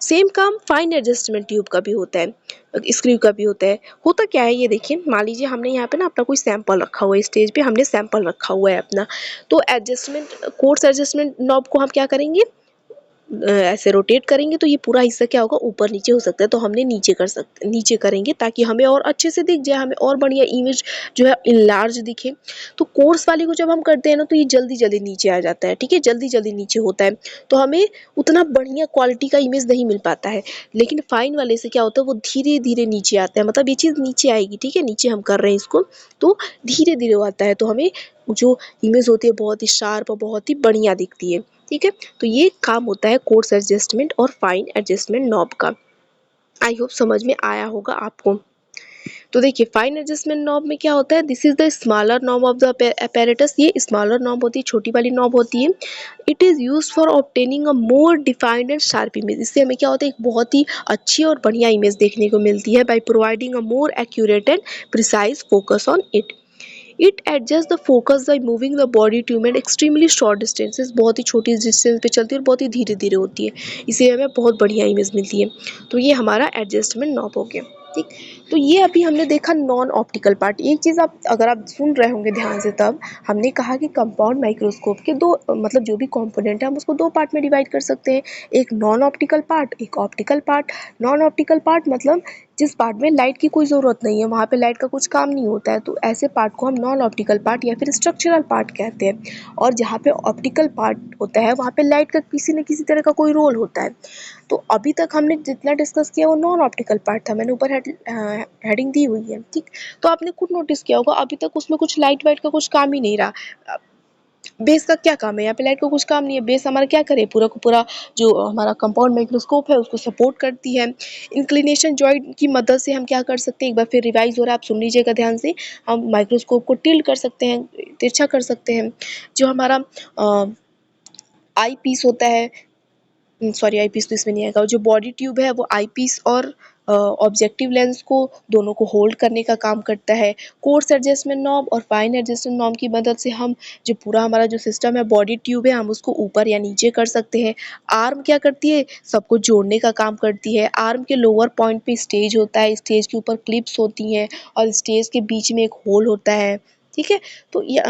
A: सेम काम फाइन एडजस्टमेंट ट्यूब का भी होता है, स्क्रू का भी होता है। होता क्या है, ये देखिए, मान लीजिए हमने यहाँ पे ना अपना कोई सैंपल रखा हुआ है, स्टेज पे हमने सैंपल रखा हुआ है अपना। तो कोर्स एडजस्टमेंट नॉब को हम क्या करेंगे, ऐसे रोटेट करेंगे तो ये पूरा हिस्सा क्या होगा, ऊपर नीचे हो सकता है। तो हमने नीचे करेंगे ताकि हमें और अच्छे से दिख जाए, हमें और बढ़िया इमेज जो है इनलार्ज दिखे। तो कोर्स वाले को जब हम करते हैं ना तो ये जल्दी जल्दी नीचे आ जाता है। ठीक है, जल्दी जल्दी नीचे होता है, तो हमें उतना बढ़िया क्वालिटी का इमेज नहीं मिल पाता है। लेकिन फाइन वाले से क्या होता है, वो धीरे धीरे नीचे आता है, मतलब ये चीज़ नीचे आएगी। ठीक है, नीचे हम कर रहे हैं इसको, तो धीरे धीरे आता है, तो हमें जो इमेज होती है बहुत ही शार्प और बहुत ही बढ़िया दिखती है। ठीक है, तो ये काम होता है कोर्स एडजस्टमेंट और फाइन एडजस्टमेंट नॉब का। आई होप समझ में आया होगा आपको। तो देखिए, फाइन एडजस्टमेंट नॉब में क्या होता है, this is the smaller knob of the apparatus। ये स्मॉलर नॉब होती है, छोटी वाली नॉब होती है। It is use for obtaining a more defined and sharp image. इससे हमें क्या होता है, एक बहुत ही अच्छी और बढ़िया इमेज देखने को मिलती है, by providing a more accurate and precise focus on it. It adjust the focus by moving the body tube at extremely short distances. बहुत ही छोटी डिस्टेंस पे चलती है और बहुत ही धीरे धीरे होती है, इससे हमें बहुत बढ़िया इमेज मिलती है। तो ये हमारा एडजस्टमेंट नॉब हो गया। ठीक, तो ये अभी हमने देखा नॉन ऑप्टिकल पार्ट। एक चीज़ आप अगर आप सुन रहे होंगे ध्यान से, तब हमने कहा कि कंपाउंड माइक्रोस्कोप के दो मतलब जो भी कंपोनेंट है हम उसको दो पार्ट में डिवाइड कर सकते हैं, एक नॉन ऑप्टिकल पार्ट, एक optical part. Non optical part मतलब जिस पार्ट में लाइट की कोई ज़रूरत नहीं है, वहाँ पे लाइट का कुछ काम नहीं होता है, तो ऐसे पार्ट को हम नॉन ऑप्टिकल पार्ट या फिर स्ट्रक्चरल पार्ट कहते हैं। और जहाँ पे ऑप्टिकल पार्ट होता है वहाँ पे लाइट का किसी न किसी तरह का कोई रोल होता है। तो अभी तक हमने जितना डिस्कस किया वो नॉन ऑप्टिकल पार्ट था, मैंने ऊपर हेडिंग दी हुई है। ठीक, तो आपने खुद नोटिस किया होगा अभी तक उसमें कुछ लाइट वाइट का कुछ काम ही नहीं रहा। बेस का क्या काम है, यहाँ पे लाइट का कुछ काम नहीं है। बेस हमारा क्या करे, पूरा का पूरा जो हमारा कंपाउंड माइक्रोस्कोप है उसको सपोर्ट करती है। इंक्लिनेशन जॉइंट की मदद से हम क्या कर सकते हैं, एक बार फिर रिवाइज हो रहा है, आप सुन लीजिएगा ध्यान से। हम माइक्रोस्कोप को टिल्ट कर सकते हैं, तिरछा कर सकते हैं। जो हमारा आई पीस होता है, सॉरी आई पीस तो इसमें नहीं आएगा, जो बॉडी ट्यूब है वो आई पीस और ऑब्जेक्टिव लेंस को दोनों को होल्ड करने का काम करता है। कोर्स एडजस्टमेंट नॉब और फाइन एडजस्टमेंट नॉब की मदद से हम जो पूरा हमारा जो सिस्टम है, बॉडी ट्यूब है, हम उसको ऊपर या नीचे कर सकते हैं। आर्म क्या करती है, सबको जोड़ने का काम करती है। आर्म के लोअर पॉइंट पे स्टेज होता है, स्टेज के ऊपर क्लिप्स होती हैं और स्टेज के बीच में एक होल होता है। ठीक है, तो ये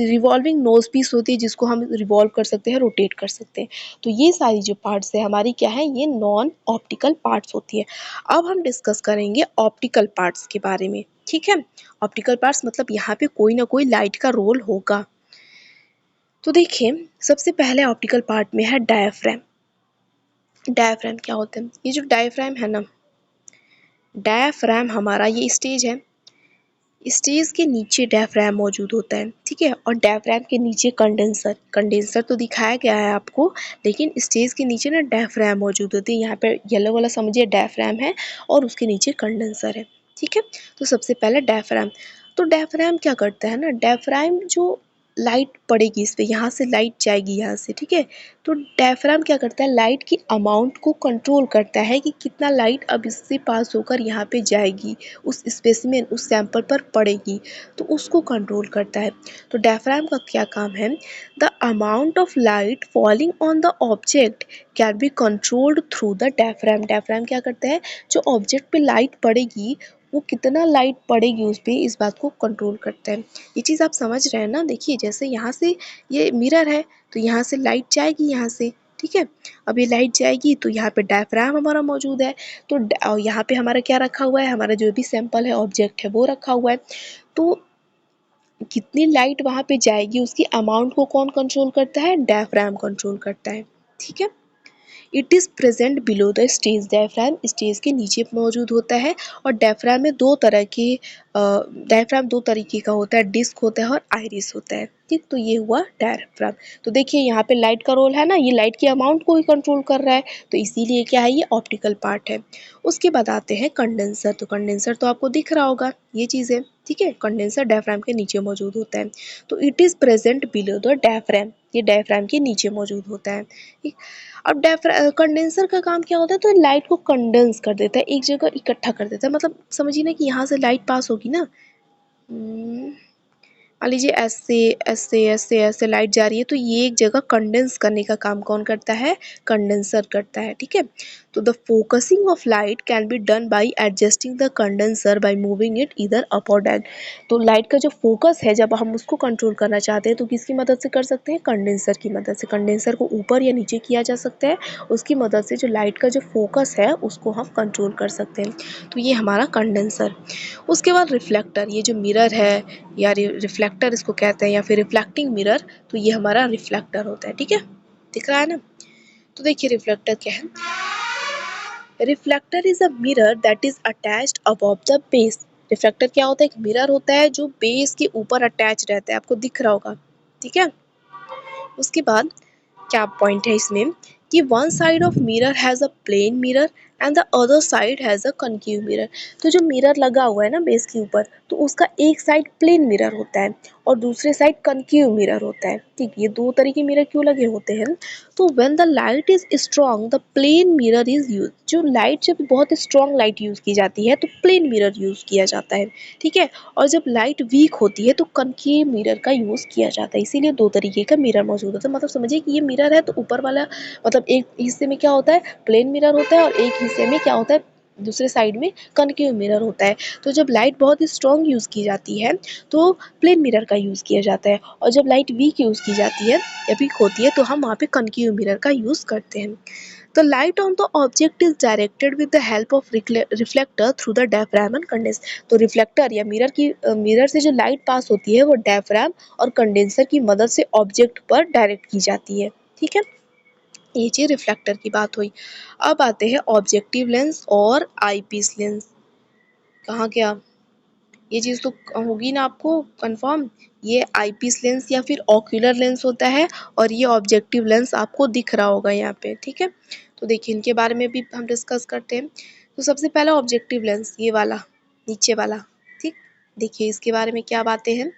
A: रिवॉल्विंग नोज पीस होती है जिसको हम रिवॉल्व कर सकते हैं, रोटेट कर सकते हैं। तो ये सारी जो पार्ट्स है हमारी क्या है, ये नॉन ऑप्टिकल पार्ट्स होती है। अब हम डिस्कस करेंगे ऑप्टिकल पार्ट्स के बारे में। ठीक है, ऑप्टिकल पार्ट्स मतलब यहाँ पे कोई ना कोई लाइट का रोल होगा। तो देखिए, सबसे पहले ऑप्टिकल पार्ट में है डायाफ्राम। डायाफ्राम क्या होता है, ये जो डायाफ्राम है ना, डायाफ्राम हमारा ये स्टेज है, स्टेज के नीचे डायफ्राम मौजूद होता है। ठीक है, और डायफ्राम के नीचे कंडेंसर, कंडेंसर तो दिखाया गया है आपको, लेकिन स्टेज के नीचे ना डायफ्राम मौजूद होती है। यहाँ पे येलो वाला समझिए डायफ्राम है और उसके नीचे कंडेंसर है। ठीक है, तो सबसे पहले डायफ्राम। तो डायफ्राम क्या करता है ना, डायफ्राम जो लाइट पड़ेगी इस पे, यहाँ से लाइट जाएगी यहाँ से। ठीक है, तो डायफ्राम क्या करता है, लाइट की अमाउंट को कंट्रोल करता है कि कितना लाइट अब इससे पास होकर यहाँ पे जाएगी, उस स्पेसिमेन उस सैंपल पर पड़ेगी, तो उसको कंट्रोल करता है। तो डायफ्राम का क्या काम है, the amount of light falling on the object can be controlled through the diaphragm. Diaphragm क्या करता है, जो ऑब्जेक्ट पे लाइट पड़ेगी वो कितना लाइट पड़ेगी उस पर, इस बात को कंट्रोल करता है। ये चीज़ आप समझ रहे हैं ना। देखिए, जैसे यहाँ से ये मिरर है तो यहाँ से लाइट जाएगी यहाँ से। ठीक है, अब ये लाइट जाएगी तो यहाँ पे डायफ्राम हमारा मौजूद है। तो यहाँ पे हमारा क्या रखा हुआ है, हमारा जो भी सैंपल है, ऑब्जेक्ट है, वो रखा हुआ है। तो कितनी लाइट वहाँ पे जाएगी उसकी अमाउंट को कौन कंट्रोल करता है, डायफ्राम कंट्रोल करता है। ठीक है, it is present below the stage. Diaphragm stage के नीचे मौजूद होता है। और डायफ्राम में दो तरह के डायफ्राम दो तरीके का होता है, डिस्क होता है और आइरिस होता है। ठीक, तो ये हुआ डायफ्राम। तो देखिए यहाँ पे लाइट का रोल है ना, ये लाइट की अमाउंट को ही कंट्रोल कर रहा है, तो इसीलिए क्या है, ये ऑप्टिकल पार्ट है। उसके बाद आते हैं कंडेंसर। तो कंडेंसर तो आपको दिख रहा होगा, ये चीज़ है। ठीक है, कंडेंसर डायफ्राम के नीचे मौजूद होता है। तो it is present below the diaphragm, ये डायफ्राम के नीचे मौजूद होता है। ठीक, अब कंडेंसर का काम क्या होता है, तो लाइट को कंडेंस कर देता है, एक जगह इकट्ठा कर देता है। मतलब समझिए ना कि यहाँ से लाइट पास होगी ना, मान लीजिए ऐसे ऐसे ऐसे ऐसे लाइट जा रही है, तो ये एक जगह कंडेंस करने का काम कौन करता है, कंडेंसर करता है। ठीक है, तो the focusing of light can be done by adjusting the condenser by moving it इधर अप और डाउन। तो लाइट का जो फोकस है, जब हम उसको कंट्रोल करना चाहते हैं तो किसकी मदद से कर सकते हैं, कंडेंसर की मदद से। कंडेंसर को ऊपर या नीचे किया जा सकता है, उसकी मदद से जो लाइट का जो फोकस है उसको हम कंट्रोल कर सकते हैं। तो ये हमारा कंडेंसर। उसके बाद रिफ्लेक्टर, ये जो मिरर है या रिफ्लेक्टर इसको कहते हैं, या फिर रिफ्लेक्टिंग मिरर, तो ये हमारा रिफ्लेक्टर होता है। ठीक है, दिख रहा है ना। तो देखिए रिफ्लेक्टर क्या है, reflector is a mirror that is attached above the base. Reflector क्या होता है, एक मिरर होता है जो बेस के ऊपर अटैच रहता है, आपको दिख रहा होगा। ठीक है, उसके बाद क्या पॉइंट है इसमें कि one side of mirror has a plane mirror and the other side has a concave mirror. तो जो मिरर लगा हुआ है ना बेस के ऊपर, तो उसका एक साइड प्लेन मिरर होता है और दूसरे साइड कनकेव मिरर होता है। ठीक, ये दो तरह के मिरर क्यों लगे होते हैं, तो when the light is strong the plane mirror is use. जो लाइट, जब बहुत स्ट्रॉन्ग लाइट यूज़ की जाती है तो प्लेन मिरर यूज़ किया जाता है। ठीक है, और जब लाइट वीक होती है तो कनकेव मिरर का यूज़ किया जाता है। इसीलिए दो तरीके का मिरर मौजूद होता है। मतलब समझिए कि ये मिरर है तो ऊपर वाला, मतलब एक हिस्से में क्या होता है, प्लेन मिरर होता है, और एक हिस्से में क्या होता है, दूसरे साइड में कनकेव मिरर होता है। तो जब लाइट बहुत ही स्ट्रॉन्ग यूज़ की जाती है तो प्लेन मिरर का यूज़ किया जाता है, और जब लाइट वीक यूज़ की जाती है या वीक होती है तो हम वहाँ पे कनकेव मिरर का यूज़ करते हैं। The light on the object is directed with the help of reflector through the diaphragm and condenser। तो रिफ्लेक्टर या मिरर से जो लाइट पास होती है वो डायफ्राम और कंडेंसर की मदद से ऑब्जेक्ट पर डायरेक्ट की जाती है। ठीक है, ये चीज़ रिफ्लेक्टर की बात हुई। अब आते हैं ऑब्जेक्टिव लेंस और आईपीस लेंस। कहाँ गया, ये चीज़ तो होगी ना आपको कंफर्म। ये आईपीस लेंस या फिर ऑक्यूलर लेंस होता है और ये ऑब्जेक्टिव लेंस आपको दिख रहा होगा यहाँ पे, ठीक है। तो देखिए इनके बारे में भी हम डिस्कस करते हैं। तो सबसे पहला ऑब्जेक्टिव लेंस, ये वाला नीचे वाला, ठीक। देखिए इसके बारे में क्या बातें हैं।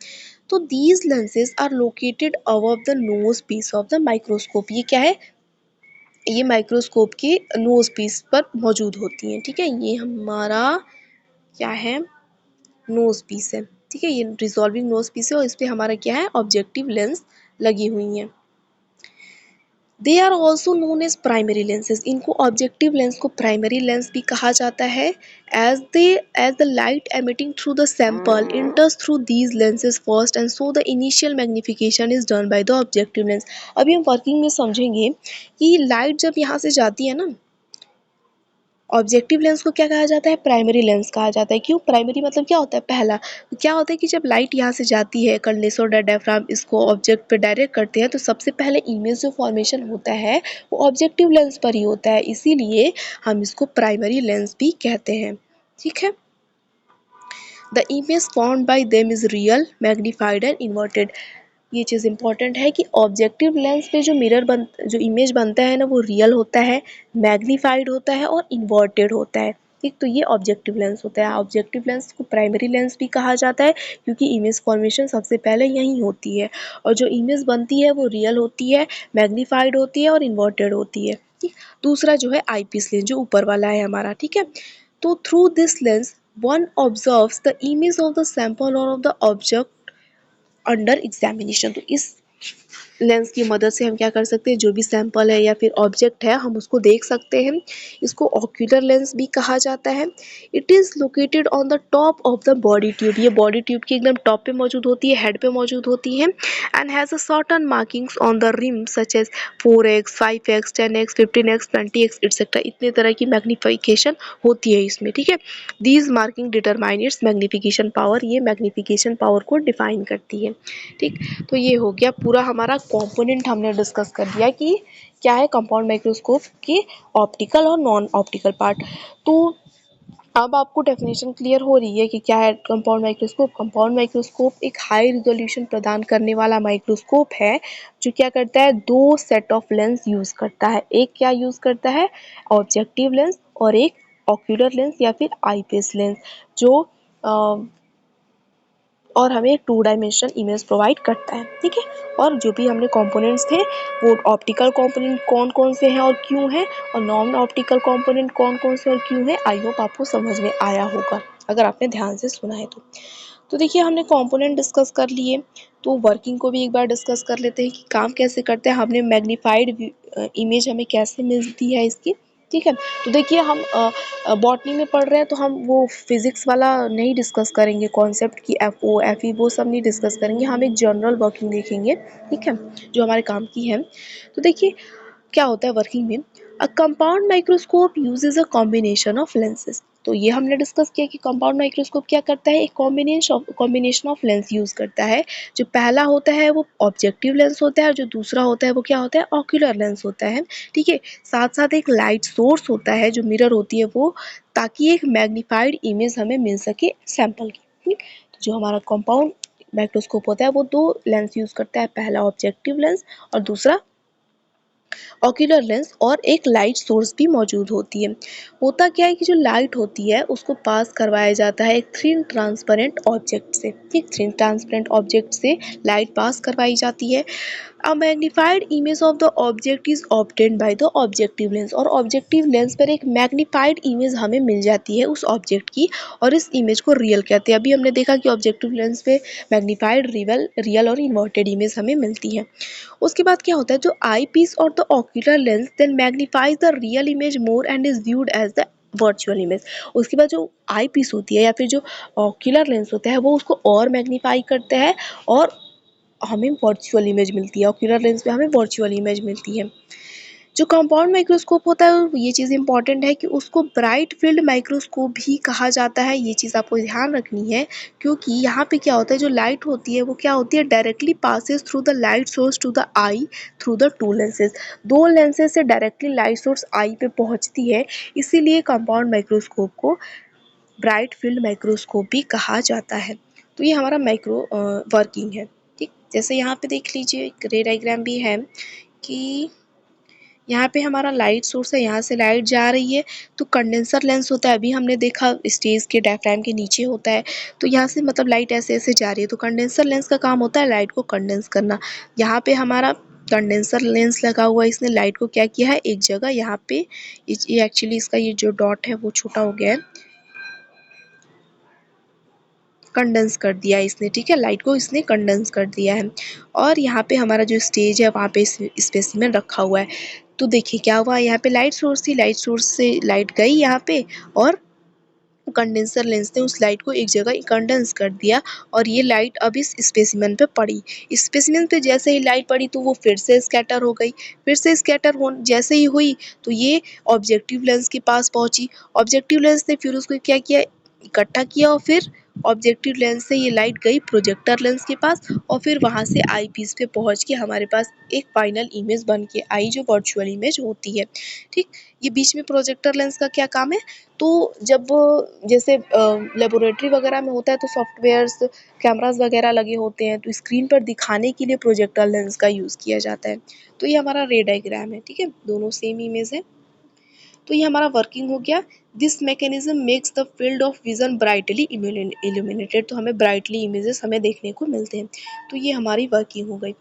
A: तो these lenses are located above the nosepiece of the microscope. ये क्या है, ये माइक्रोस्कोप की नोज पीस पर मौजूद होती हैं, ठीक है। ये हमारा क्या है, नोज पीस है, ठीक है। ये रिजॉल्विंग नोज पीस है और इस पे हमारा क्या है, ऑब्जेक्टिव लेंस लगी हुई हैं। They are also known as primary lenses. इनको ऑब्जेक्टिव लेंस को प्राइमरी लेंस भी कहा जाता है। As the light emitting through the sample enters through these lenses first and so the initial magnification is done by the objective lens. अभी हम working में समझेंगे कि लाइट जब यहाँ से जाती है ना, ऑब्जेक्टिव लेंस को क्या कहा जाता है, प्राइमरी लेंस कहा जाता है। क्यों प्राइमरी, मतलब क्या होता है, पहला। तो क्या होता है कि जब लाइट यहाँ से जाती है, कंडेंसर डायफ्राम इसको ऑब्जेक्ट पे डायरेक्ट करते हैं, तो सबसे पहले इमेज जो फॉर्मेशन होता है वो ऑब्जेक्टिव लेंस पर ही होता है, इसीलिए हम इसको प्राइमरी लेंस भी कहते हैं, ठीक है। The image formed by them is real, magnified and inverted. ये चीज़ इंपॉर्टेंट है कि ऑब्जेक्टिव लेंस पे जो इमेज बनता है ना, वो रियल होता है, मैग्नीफाइड होता है और इन्वर्टेड होता है, ठीक। तो ये ऑब्जेक्टिव लेंस होता है। ऑब्जेक्टिव लेंस को प्राइमरी लेंस भी कहा जाता है क्योंकि इमेज फॉर्मेशन सबसे पहले यहीं होती है और जो इमेज बनती है वो रियल होती है, मैग्नीफाइड होती है और इन्वर्टेड होती है, ठीक। दूसरा जो है आईपीस लेंस, जो ऊपर वाला है हमारा, ठीक है। तो through this lens one observes the image of the sample और of the object under examination. तो इस लेंस की मदद से हम क्या कर सकते हैं, जो भी सैंपल है या फिर ऑब्जेक्ट है हम उसको देख सकते हैं। इसको ऑक्यूलर लेंस भी कहा जाता है। It is located on the top of the body tube. ये बॉडी ट्यूब के एकदम टॉप पे मौजूद होती है, हेड पे मौजूद होती है। And has a certain markings on the rim such as 4x 5x 10x 15x 20x etcetera. इतने तरह की मैग्नीफिकेशन होती है इसमें, ठीक है। These marking determine its magnification power. ये मैग्नीफिकेशन पावर को डिफाइन करती है, ठीक। तो ये हो गया पूरा हमारा कंपोनेंट, हमने डिस्कस कर दिया कि क्या है कंपाउंड माइक्रोस्कोप के ऑप्टिकल और नॉन ऑप्टिकल पार्ट। तो अब आपको डेफिनेशन क्लियर हो रही है कि क्या है कंपाउंड माइक्रोस्कोप। कंपाउंड माइक्रोस्कोप एक हाई रिजोल्यूशन प्रदान करने वाला माइक्रोस्कोप है जो क्या करता है, दो सेट ऑफ लेंस यूज करता है। एक क्या यूज करता है, ऑब्जेक्टिव लेंस, और एक ऑक्यूलर लेंस या फिर आईपीस लेंस, जो और हमें एक 2 डायमेंशनल इमेज प्रोवाइड करता है, ठीक है। और जो भी हमने कंपोनेंट्स थे वो ऑप्टिकल कंपोनेंट कौन कौन से हैं और क्यों हैं, और नॉन ऑप्टिकल कंपोनेंट कौन कौन से और क्यों हैं, आई होप आपको समझ में आया होगा अगर आपने ध्यान से सुना है तो। देखिए हमने कंपोनेंट डिस्कस कर लिए, तो वर्किंग को भी एक बार डिस्कस कर लेते हैं कि काम कैसे करते हैं। हमने मैग्नीफाइड इमेज हमें कैसे मिलती है इसकी, ठीक है। तो देखिए हम बॉटनी में पढ़ रहे हैं तो हम वो फिज़िक्स वाला नहीं डिस्कस करेंगे, कॉन्सेप्ट की एफ ओ एफ ई वो सब नहीं डिस्कस करेंगे। हम एक जनरल वर्किंग देखेंगे, ठीक है, जो हमारे काम की है। तो देखिए क्या होता है वर्किंग में, a compound microscope uses a combination of lenses. तो ये हमने डिस्कस किया कि कंपाउंड माइक्रोस्कोप क्या करता है, एक कॉम्बिनेशन ऑफ लेंस यूज करता है। जो पहला होता है वो ऑब्जेक्टिव लेंस होता है और जो दूसरा होता है वो क्या होता है, ऑक्यूलर लेंस होता है, ठीक है। साथ साथ एक लाइट सोर्स होता है जो मिरर होती है वो, ताकि एक मैग्नीफाइड इमेज हमें मिल सके सैंपल की, ठीक। तो जो हमारा कंपाउंड माइक्रोस्कोप होता है वो दो लेंस यूज करता है, पहला ऑब्जेक्टिव लेंस और दूसरा ऑक्यूलर लेंस, और एक लाइट सोर्स भी मौजूद होती है। होता क्या है कि जो लाइट होती है उसको पास करवाया जाता है एक थिन ट्रांसपेरेंट ऑब्जेक्ट से, ठीक। थिन ट्रांसपेरेंट ऑब्जेक्ट से लाइट पास करवाई जाती है। A magnified image of the object is obtained by the objective lens. और ऑब्जेक्टिव लेंस पर एक मैग्नीफाइड इमेज हमें मिल जाती है उस ऑब्जेक्ट की, और इस इमेज को रियल कहते हैं। अभी हमने देखा कि ऑब्जेक्टिव लेंस पे मैग्नीफाइड रियल और इन्वर्टेड इमेज हमें मिलती है। उसके बाद क्या होता है, जो आई पीस और the ocular lens then magnifies the real image more and is viewed as the virtual image. उसके बाद जो आई पीस होती है या फिर जो ऑक्यूलर लेंस होता है वो उसको और मैग्नीफाई करते हैं और हमें वर्चुअल इमेज मिलती है। ऑक्यूलर लेंस पे हमें वर्चुअल इमेज मिलती है। जो कंपाउंड माइक्रोस्कोप होता है ये चीज़ इंपॉर्टेंट है कि उसको ब्राइट फील्ड माइक्रोस्कोप भी कहा जाता है। ये चीज़ आपको ध्यान रखनी है क्योंकि यहाँ पे क्या होता है, जो लाइट होती है वो क्या होती है, directly passes through the light source to the eye through the two lenses. दो लेंसेज से डायरेक्टली लाइट सोर्स आई पे पहुँचती है, इसीलिए कंपाउंड माइक्रोस्कोप को ब्राइट फील्ड माइक्रोस्कोप भी कहा जाता है। तो ये हमारा माइक्रो वर्किंग है। ठीक, जैसे यहाँ पे देख लीजिए एक रे डायग्राम भी है कि यहाँ पे हमारा लाइट सोर्स है, यहाँ से लाइट जा रही है तो कंडेंसर लेंस होता है, अभी हमने देखा स्टेज के डायफ्राम के नीचे होता है, तो यहाँ से मतलब लाइट ऐसे ऐसे जा रही है, तो कंडेंसर लेंस का काम होता है लाइट को कंडेंस करना। यहाँ पे हमारा कंडेंसर लेंस लगा हुआ है, इसने लाइट को क्या किया है एक जगह यहाँ पे, ये एक्चुअली इसका ये जो डॉट है वो छोटा हो गया है, कंडेंस कर दिया है इसने, ठीक है, लाइट को इसने कंडेंस कर दिया है। और यहाँ पे हमारा जो स्टेज है वहाँ पे स्पेसिमेन रखा हुआ है। तो देखिए क्या हुआ, यहाँ पे लाइट सोर्स थी, लाइट सोर्स से लाइट गई यहाँ पे और कंडेंसर लेंस ने उस लाइट को एक जगह कंडेंस कर दिया और ये लाइट अब इस स्पेसिमेन पे पड़ी। स्पेसिमेन पे जैसे ही लाइट पड़ी तो वो फिर से स्कैटर हो गई, फिर से स्कैटर हो जैसे ही हुई तो ये ऑब्जेक्टिव लेंस के पास पहुंची। ऑब्जेक्टिव लेंस ने फिर उसको क्या किया, इकट्ठा किया और फिर ऑब्जेक्टिव लेंस से ये लाइट गई प्रोजेक्टर लेंस के पास और फिर वहाँ से आई पीस पे पहुँच के हमारे पास एक फाइनल इमेज बन के आई जो वर्चुअल इमेज होती है। ठीक, ये बीच में प्रोजेक्टर लेंस का क्या काम है, तो जब जैसे लेबोरेटरी वगैरह में होता है तो सॉफ्टवेयर्स कैमरास वगैरह लगे होते हैं तो स्क्रीन पर दिखाने के लिए प्रोजेक्टर लेंस का यूज़ किया जाता है। तो ये हमारा रे डायग्राम है, ठीक है, दोनों सेम इमेज है। तो ये हमारा वर्किंग हो गया। This mechanism makes the field of vision brightly illuminated, तो हमें ब्राइटली इमेजेस हमें देखने को मिलते हैं। तो ये हमारी वर्किंग हो गई।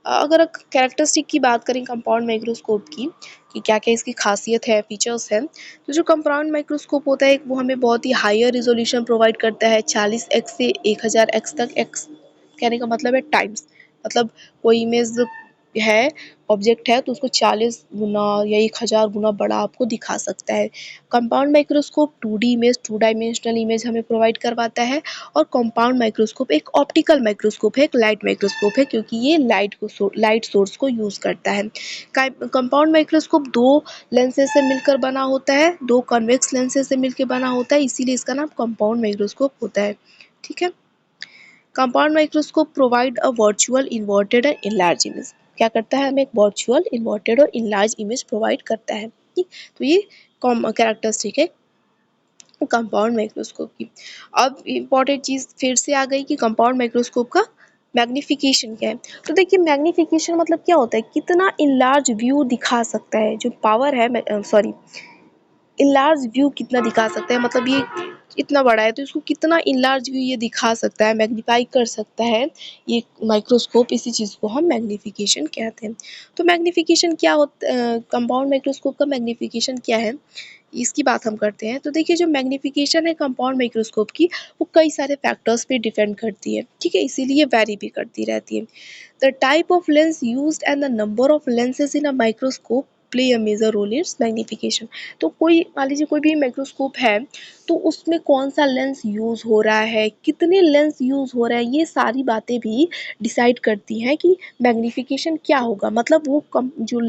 A: अगर कैरेक्टरिस्टिक की बात करें कंपाउंड माइक्रोस्कोप की कि क्या क्या इसकी खासियत है, फीचर्स हैं, तो जो कंपाउंड माइक्रोस्कोप होता है वो हमें बहुत ही हायर रिजोल्यूशन प्रोवाइड करता है, 40x से 1000x तक। एक्स कहने का मतलब है टाइम्स, मतलब कोई इमेज है, ऑब्जेक्ट है तो उसको 40 गुना या 1000 गुना बड़ा आपको दिखा सकता है। Compound microscope 2D image, two dimensional image हमें प्रोवाइड करवाता है। और कंपाउंड माइक्रोस्कोप एक ऑप्टिकल माइक्रोस्कोप है, एक लाइट माइक्रोस्कोप है क्योंकि ये लाइट सोर्स को यूज़ करता है। कंपाउंड माइक्रोस्कोप दो लेंसेज से मिलकर बना होता है, दो कन्वेक्स लेंसेज से मिलकर बना होता है, इसीलिए इसका नाम कंपाउंड माइक्रोस्कोप होता है। ठीक है, compound microscope provide a virtual inverted and enlarge image, क्या करता है हमें एक वर्चुअल इन्वर्टेड और इनलार्ज इमेज प्रोवाइड करता है। ठीक, तो ये कैरेक्टरिस्टिक है कंपाउंड माइक्रोस्कोप की। अब इम्पॉर्टेंट चीज़ फिर से आ गई कि कंपाउंड माइक्रोस्कोप का मैग्नीफिकेशन क्या है। तो देखिए मैग्नीफिकेशन मतलब क्या होता है, कितना इनलार्ज व्यू दिखा सकता है, जो पावर है सॉरी इनलार्ज व्यू कितना दिखा सकता है, मतलब ये इतना बड़ा है तो इसको कितना इनलार्ज व्यू ये दिखा सकता है, मैग्नीफाई कर सकता है ये माइक्रोस्कोप, इसी चीज़ को हम मैग्नीफिकेशन कहते हैं। तो मैग्नीफिकेशन क्या होता, कंपाउंड माइक्रोस्कोप का मैग्नीफिकेशन क्या है इसकी बात हम करते हैं। तो देखिए जो मैग्नीफिकेशन है कंपाउंड माइक्रोस्कोप की वो कई सारे फैक्टर्स पे डिपेंड करती है, ठीक है, इसीलिए वेरी भी करती रहती है। The type of lens used and the number of lenses in a microscope play a major role its magnification. तो कोई मान लीजिए कोई भी माइक्रोस्कोप है तो उसमें कौन सा लेंस यूज़ हो रहा है, कितने लेंस यूज़ हो रहे हैं, ये सारी बातें भी डिसाइड करती हैं कि मैग्नीफिकेशन क्या होगा, मतलब वो जो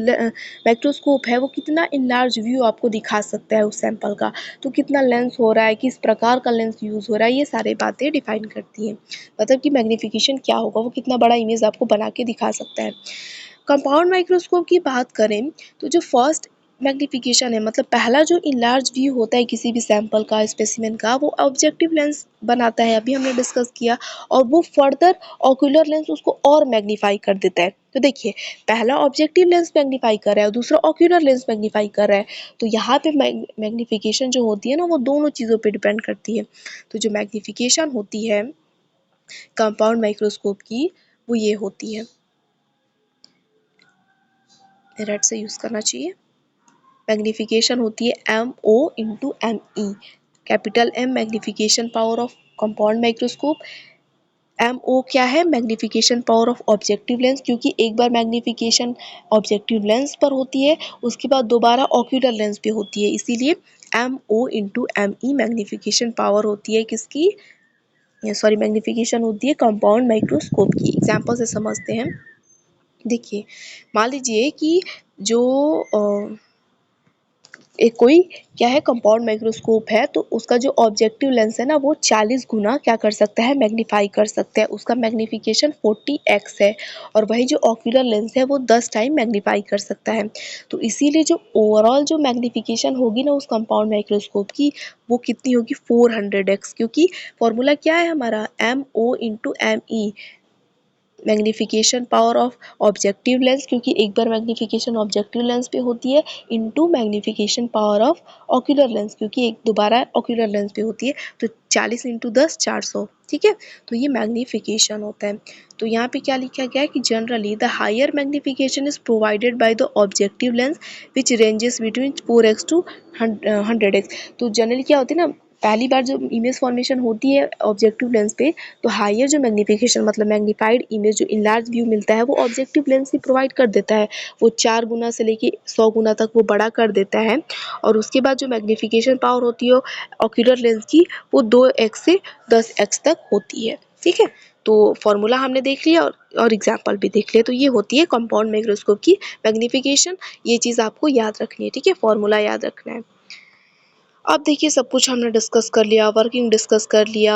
A: माइक्रोस्कोप है वो कितना इनलार्ज व्यू आपको दिखा सकता है उस सैंपल का, तो कितना लेंस हो रहा है, किस प्रकार का लेंस यूज़ हो रहा है, ये सारी बातें डिफाइन करती हैं, मतलब कि मैग्नीफिकेशन क्या होगा, वो कितना बड़ा इमेज आपको बना के दिखा सकता है। कंपाउंड माइक्रोस्कोप की बात करें तो जो फर्स्ट मैग्नीफिकेशन है, मतलब पहला जो इनलार्ज व्यू होता है किसी भी सैंपल का, स्पेसिमेन का, वो ऑब्जेक्टिव लेंस बनाता है, अभी हमने डिस्कस किया, और वो फर्दर ऑक्यूलर लेंस उसको और मैग्नीफाई कर देता है। तो देखिए पहला ऑब्जेक्टिव लेंस मैग्नीफाई कर रहा है और दूसरा ऑक्यूलर लेंस मैग्नीफाई कर रहा है, तो यहाँ पे मैग्नीफिकेशन जो होती है ना वो दोनों चीज़ों पे डिपेंड करती है। तो जो मैग्नीफिकेशन होती है कंपाउंड माइक्रोस्कोप की वो ये होती है, रेड से यूज़ करना चाहिए, मैग्नीफिकेशन होती है MO/ME, capital M magnification power of compound microscope, MO क्या है, magnification power of objective lens, क्योंकि एक बार मैग्नीफिकेशन ऑब्जेक्टिव लेंस पर होती है उसके बाद दोबारा ऑक्यूलर लेंस पे होती है, इसीलिए MO/ME मैग्नीफिकेशन पावर होती है किसकी, सॉरी मैग्नीफिकेशन होती है कंपाउंड माइक्रोस्कोप की। एग्जाम्पल से समझते हैं, देखिए मान लीजिए कि जो एक कोई क्या है कंपाउंड माइक्रोस्कोप है, तो उसका जो ऑब्जेक्टिव लेंस है ना वो 40 गुना क्या कर सकता है, मैग्नीफाई कर सकता है। उसका मैग्नीफिकेशन 40x है, और वही जो ऑक्यूलर लेंस है वो 10 टाइम मैग्नीफाई कर सकता है। तो इसीलिए जो ओवरऑल जो मैग्नीफिकेशन होगी ना उस कंपाउंड माइक्रोस्कोप की, वो कितनी होगी, 400x, क्योंकि फॉर्मूला क्या है हमारा, MO × ME, magnification power of objective lens, क्योंकि एक बार मैग्नीफिकेशन ऑब्जेक्टिव लेंस पे होती है, into magnification power of ocular lens, क्योंकि एक दोबारा ऑक्यूलर लेंस पे होती है। तो 40 × 10 400, ठीक है। तो ये मैग्नीफिकेशन होता है। तो यहाँ पे क्या लिखा गया है कि generally the higher magnification is provided by the objective lens which ranges between 4x to 100x। तो जनरली क्या होती है ना, पहली बार जो इमेज फॉर्मेशन होती है ऑब्जेक्टिव लेंस पे, तो हायर जो मैग्नीफिकेशन मतलब मैग्नीफाइड इमेज जो इनलार्ज व्यू मिलता है वो ऑब्जेक्टिव लेंस ही प्रोवाइड कर देता है। वो 4 गुना से लेके 100 गुना तक वो बड़ा कर देता है। और उसके बाद जो मैग्नीफिकेशन पावर होती है ऑक्यूलर लेंस की, वो 2x से 10x तक होती है, ठीक है। तो फॉर्मूला हमने देख लिया और एग्जाम्पल भी देख लिया। तो ये होती है कंपाउंड माइक्रोस्कोप की मैग्नीफिकेशन। ये चीज़ आपको याद रखनी है, ठीक है, फॉर्मूला याद रखना है। अब देखिए सब कुछ हमने डिस्कस कर लिया, वर्किंग डिस्कस कर लिया,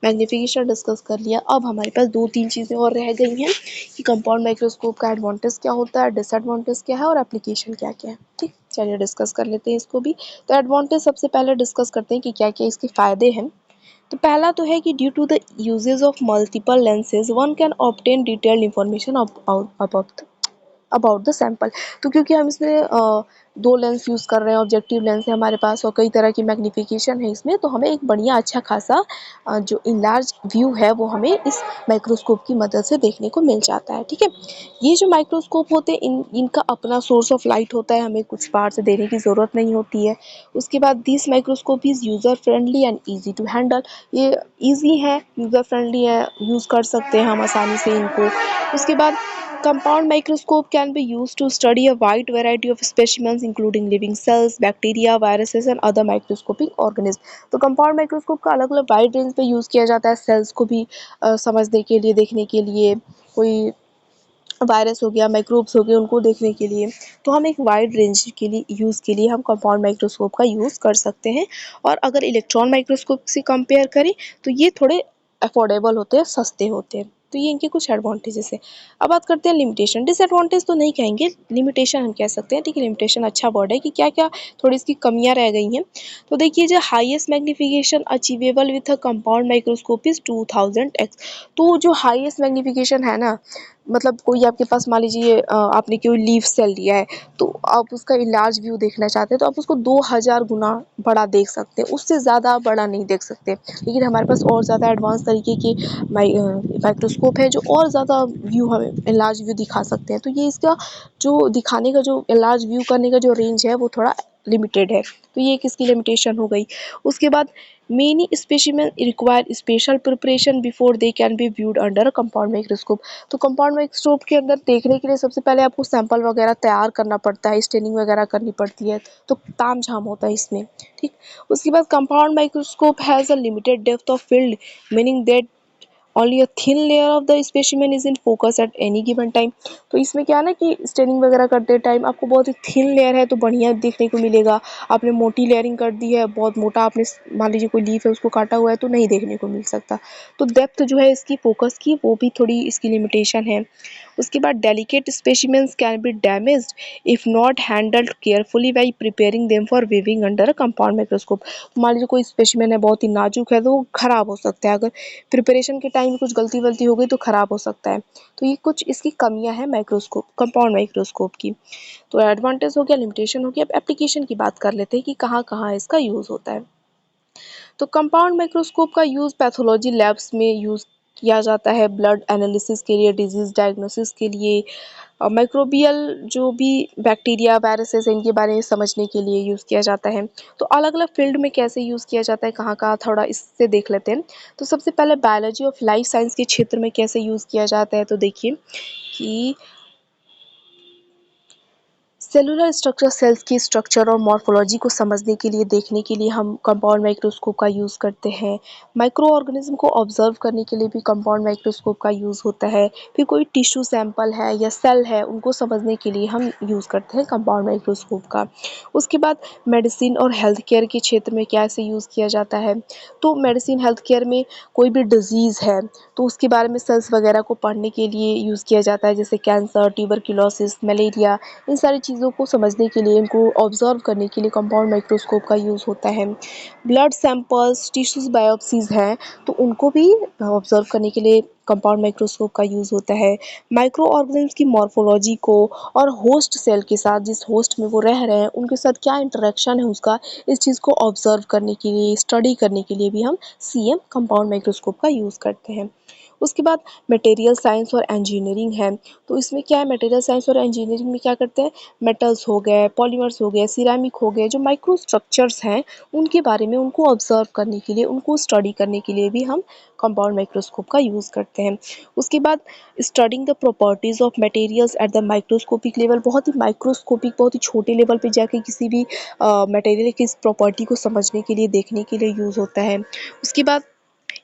A: मैग्नीफिकेशन डिस्कस कर लिया। अब हमारे पास 2-3 चीज़ें और रह गई हैं कि कंपाउंड माइक्रोस्कोप का एडवांटेज क्या होता है, डिसएडवांटेज क्या है और एप्लीकेशन क्या क्या है। ठीक, चलिए डिस्कस कर लेते हैं इसको भी। तो एडवांटेज सबसे पहले डिस्कस करते हैं कि क्या क्या इसके फ़ायदे हैं। तो पहला तो है कि due to the usages of multiple lenses one can obtain detailed information about the sample. तो क्योंकि हम इसमें 2 लेंस यूज़ कर रहे हैं, ऑब्जेक्टिव लेंस है हमारे पास और कई तरह की मैग्नीफिकेशन है इसमें, तो हमें एक बढ़िया अच्छा खासा जो इनलार्ज व्यू है वो हमें इस माइक्रोस्कोप की मदद से देखने को मिल जाता है, ठीक है। ये जो माइक्रोस्कोप होते हैं इनका अपना सोर्स ऑफ लाइट होता है, हमें कुछ बाहर से देने की ज़रूरत नहीं होती है। उसके बाद this microscope is user friendly and easy to handle. ये ईजी है, यूज़र फ्रेंडली है, यूज़ कर सकते हैं हम आसानी से इनको। उसके बाद compound microscope can be used to study a wide variety of specimens including living cells, bacteria, viruses and other microscopic organisms। तो compound microscope का अलग अलग वाइड रेंज पे यूज़ किया जाता है, सेल्स को भी समझने के लिए, देखने के लिए, कोई वायरस हो गया, माइक्रोब्स हो गए, उनको देखने के लिए। तो हम एक वाइड रेंज के लिए यूज़ के लिए हम कंपाउंड माइक्रोस्कोप का यूज़ कर सकते हैं। और अगर इलेक्ट्रॉन माइक्रोस्कोप से कंपेयर करें तो ये थोड़े अफोर्डेबल होते हैं, सस्ते होते हैं। तो ये इनके कुछ एडवांटेजेस है। अब बात करते हैं लिमिटेशन। डिसएडवांटेज तो नहीं कहेंगे, लिमिटेशन हम कह सकते हैं, ठीक है। लिमिटेशन अच्छा वर्ड है कि क्या क्या थोड़ी इसकी कमियां रह गई हैं। तो देखिए जो highest magnification achievable with a compound microscope is 2000x। तो जो हाईएस्ट मैग्नीफिकेशन है ना, मतलब कोई आपके पास मान लीजिए आपने कोई लीफ सेल लिया है, तो आप उसका इलाज व्यू देखना चाहते हैं तो आप उसको 2000 गुना बड़ा देख सकते हैं, उससे ज़्यादा बड़ा नहीं देख सकते। लेकिन हमारे पास और ज़्यादा एडवांस तरीके के माइक्रोस्कोप है जो और ज़्यादा व्यू हमें इलाज व्यू दिखा सकते हैं। तो ये इसका जो दिखाने का जो इलाज व्यू करने का जो रेंज है वो थोड़ा लिमिटेड है। तो ये एक इसकी लिमिटेशन हो गई। उसके बाद many specimen require special preparation before they can be viewed under a compound microscope. तो कंपाउंड माइक्रोस्कोप के अंदर देखने के लिए सबसे पहले आपको सैंपल वगैरह तैयार करना पड़ता है, स्टेनिंग वगैरह करनी पड़ती है, तो तामझाम होता है इसमें, ठीक। उसके बाद compound microscope has a limited depth of field, meaning that only a thin layer of the specimen is in focus at any given time. तो इसमें क्या है ना कि स्टेनिंग वगैरह करते टाइम आपको बहुत ही थिन लेयर है तो बढ़िया देखने को मिलेगा। आपने मोटी लेयरिंग कर दी है, बहुत मोटा आपने मान लीजिए कोई लीफ है उसको काटा हुआ है, तो नहीं देखने को मिल सकता। तो डेप्थ जो है इसकी फोकस की वो भी थोड़ी इसकी लिमिटेशन है। उसके बाद delicate specimens can be damaged if not handled carefully by preparing them for viewing under a compound microscope. मान लीजिए कोई स्पेसिमेन है बहुत ही नाजुक है तो वो खराब हो सकता है, अगर प्रिपरेशन के टाइम कुछ गलती वलती हो गई तो खराब हो सकता है। तो ये कुछ इसकी कमियां हैं माइक्रोस्कोप, कंपाउंड माइक्रोस्कोप की। तो एडवांटेज हो गया, लिमिटेशन हो गया। अब एप्लीकेशन की बात कर लेते हैं कि कहाँ कहाँ इसका यूज़ होता है। तो कंपाउंड माइक्रोस्कोप का यूज़ पैथोलॉजी लैब्स में यूज़ किया जाता है, ब्लड एनालिसिस के लिए, डिजीज़ डायग्नोसिस के लिए, माइक्रोबियल जो भी बैक्टीरिया वायरसेस हैं इनके बारे में समझने के लिए यूज़ किया जाता है। तो अलग अलग फील्ड में कैसे यूज़ किया जाता है, कहाँ कहाँ, थोड़ा इससे देख लेते हैं। तो सबसे पहले बायोलॉजी ऑफ लाइफ साइंस के क्षेत्र में कैसे यूज़ किया जाता है, तो देखिए कि सेलुलर स्ट्रक्चर सेल्स की स्ट्रक्चर और मॉर्फोलॉजी को समझने के लिए देखने के लिए हम कंपाउंड माइक्रोस्कोप का यूज़ करते हैं। माइक्रो ऑर्गेनिज्म को ऑब्जर्व करने के लिए भी कंपाउंड माइक्रोस्कोप का यूज़ होता है। फिर कोई टिश्यू सैंपल है या सेल है उनको समझने के लिए हम यूज़ करते हैं कंपाउंड माइक्रोस्कोप का। उसके बाद मेडिसिन और हेल्थ केयर के क्षेत्र में क्या इसे यूज़ किया जाता है, तो मेडिसिन हेल्थ केयर में कोई भी डिजीज़ है तो उसके बारे में सेल्स वगैरह को पढ़ने के लिए यूज़ किया जाता है, जैसे कैंसर, ट्यूबरक्लोसिस, मलेरिया। इन सारी चीज़ों को समझने के लिए, इनको ऑब्जर्व करने के लिए कंपाउंड माइक्रोस्कोप का यूज़ होता है। ब्लड सैंपल्स, टिश्यूज़ बायोप्सीज़ हैं तो उनको भी ऑब्जर्व करने के लिए कंपाउंड माइक्रोस्कोप का यूज़ होता है। माइक्रो ऑर्गेनिल्स की मॉर्फोलॉजी को और होस्ट सेल के साथ, जिस होस्ट में वो रह रहे हैं उनके साथ क्या इंटरेक्शन है उसका, इस चीज़ को ऑब्जर्व करने के लिए, स्टडी करने के लिए भी हम सीएम कंपाउंड माइक्रोस्कोप का यूज़ करते हैं। उसके बाद मटेरियल साइंस और इंजीनियरिंग है, तो इसमें क्या है, मटेरियल साइंस और इंजीनियरिंग में क्या करते हैं, मेटल्स हो गए, पॉलीमर्स हो गए, सिरेमिक हो गए, जो माइक्रो स्ट्रक्चर्स हैं उनके बारे में, उनको ऑब्जर्व करने के लिए, उनको स्टडी करने के लिए भी हम कंपाउंड माइक्रोस्कोप का यूज़ करते हैं। उसके बाद studying the properties of materials at the microscopic level, बहुत ही माइक्रोस्कोपिक, बहुत ही छोटे लेवल पे जाके किसी भी मटेरियल की इस प्रॉपर्टी को समझने के लिए, देखने के लिए यूज़ होता है। उसके बाद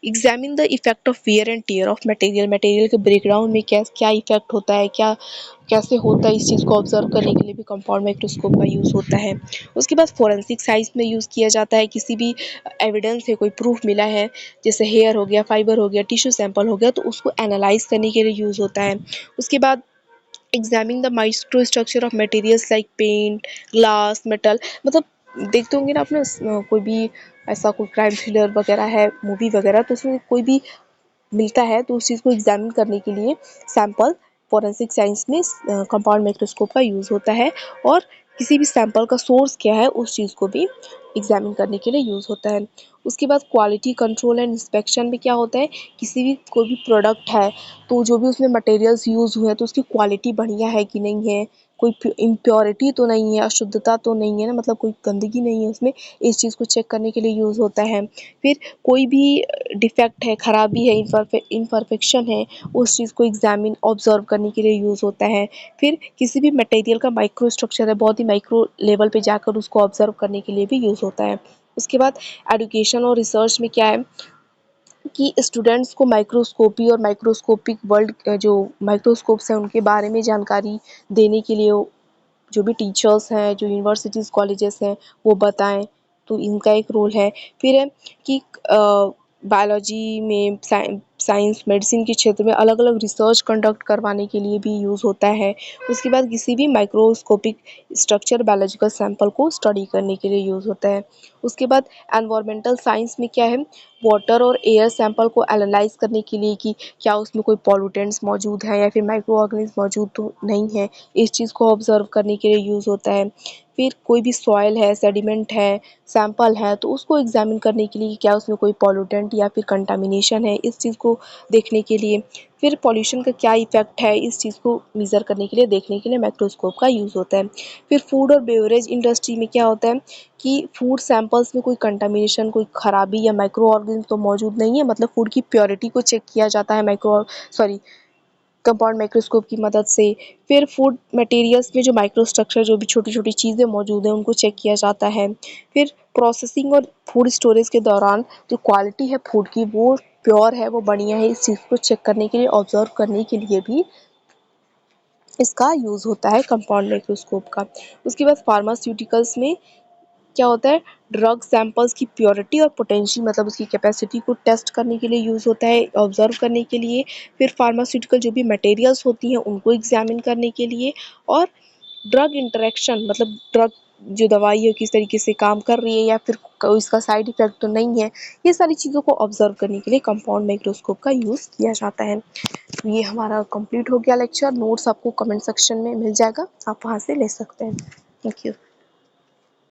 A: examine the effect of wear and tear of material, material के ब्रेकडाउन में क्या क्या इफेक्ट होता है, क्या कैसे होता है, इस चीज़ को ऑब्जर्व करने के लिए भी कंपाउंड माइक्रोस्कोप का यूज़ होता है। उसके बाद फोरेंसिक साइंस में यूज़ किया जाता है, किसी भी एविडेंस है, कोई प्रूफ मिला है, जैसे हेयर हो गया, फाइबर हो गया, टिश्यू सैंपल हो गया, तो उसको एनालाइज करने के लिए यूज़ होता है। उसके बाद examine the micro structure of materials like paint, glass, metal, मतलब देखते होंगे ना आपने कोई भी ऐसा कोई क्राइम थ्रिलर वगैरह है, मूवी वगैरह, तो उसमें कोई भी मिलता है तो उस चीज़ को एग्जामिन करने के लिए सैंपल फोरेंसिक साइंस में कंपाउंड माइक्रोस्कोप का यूज़ होता है। और किसी भी सैंपल का सोर्स क्या है उस चीज़ को भी एग्जामिन करने के लिए यूज़ होता है। उसके बाद क्वालिटी कंट्रोल एंड इंस्पेक्शन में क्या होता है, किसी भी कोई भी प्रोडक्ट है तो जो भी उसमें मटेरियल्स यूज़ हुए हैं तो उसकी क्वालिटी बढ़िया है कि नहीं है, कोई इम्प्योरिटी तो नहीं है, अशुद्धता तो नहीं है ना, मतलब कोई गंदगी नहीं है उसमें, इस चीज़ को चेक करने के लिए यूज़ होता है। फिर कोई भी डिफेक्ट है, खराबी है, इम्परफेक्शन है, उस चीज़ को एग्जामिन ऑब्जर्व करने के लिए यूज़ होता है। फिर किसी भी मटेरियल का माइक्रो स्ट्रक्चर है, बहुत ही माइक्रो लेवल पे जाकर उसको ऑब्जर्व करने के लिए भी यूज़ होता है। उसके बाद एजुकेशन और रिसर्च में क्या है कि स्टूडेंट्स को माइक्रोस्कोपी और माइक्रोस्कोपिक वर्ल्ड, जो माइक्रोस्कोप्स हैं उनके बारे में जानकारी देने के लिए जो भी टीचर्स हैं, जो यूनिवर्सिटीज़ कॉलेजेस हैं, वो बताएं, तो इनका एक रोल है। फिर है कि बायोलॉजी में, साइंस मेडिसिन के क्षेत्र में अलग अलग रिसर्च कंडक्ट करवाने के लिए भी यूज़ होता है। उसके बाद किसी भी माइक्रोस्कोपिक स्ट्रक्चर बायोलॉजिकल सैंपल को स्टडी करने के लिए यूज़ होता है। उसके बाद एनवायरमेंटल साइंस में क्या है, वाटर और एयर सैंपल को एनालाइज करने के लिए कि क्या उसमें कोई पॉल्यूटेंट्स मौजूद हैं या फिर माइक्रो ऑर्गेनिज्म मौजूद तो नहीं है, इस चीज़ को ऑब्जर्व करने के लिए यूज़ होता है। फिर कोई भी सॉइल है, सेडिमेंट है, सैंपल है, तो उसको एग्जामिन करने के लिए क्या उसमें कोई पॉल्यूटेंट या फिर कंटामिनेशन है, इस चीज़ को देखने के लिए। फिर पॉल्यूशन का क्या इफेक्ट है, इस चीज़ को मेज़र करने के लिए, देखने के लिए माइक्रोस्कोप का यूज़ होता है। फिर फूड और बेवरेज इंडस्ट्री में क्या होता है कि फूड सैंपल्स में कोई कंटामिनेशन, कोई खराबी या माइक्रो ऑर्गेनिज्म तो मौजूद नहीं है, मतलब फूड की प्योरिटी को चेक किया जाता है कंपाउंड माइक्रोस्कोप की मदद से। फिर फूड मटेरियल्स में जो माइक्रो स्ट्रक्चर, जो भी छोटी छोटी चीज़ें मौजूद हैं उनको चेक किया जाता है। फिर प्रोसेसिंग और फूड स्टोरेज के दौरान जो क्वालिटी है फूड की, वो प्योर है, वो बढ़िया है, इस चीज़ को चेक करने के लिए, ऑब्जर्व करने के लिए भी इसका यूज़ होता है कंपाउंड माइक्रोस्कोप का। उसके बाद फार्मास्यूटिकल्स में क्या होता है, ड्रग सैंपल्स की प्योरिटी और पोटेंशियल, मतलब उसकी कैपेसिटी को टेस्ट करने के लिए यूज़ होता है, ऑब्जर्व करने के लिए। फिर फार्मास्यूटिकल जो भी मटेरियल्स होती हैं उनको एग्जामिन करने के लिए। और ड्रग इंटरेक्शन, मतलब ड्रग जो दवाई है किस तरीके से काम कर रही है या फिर कोई इसका साइड इफेक्ट तो नहीं है, ये सारी चीज़ों को ऑब्जर्व करने के लिए कंपाउंड माइक्रोस्कोप का यूज़ किया जाता है। तो ये हमारा कंप्लीट हो गया लेक्चर। नोट्स आपको कमेंट सेक्शन में मिल जाएगा, आप वहाँ से ले सकते हैं। Thank you.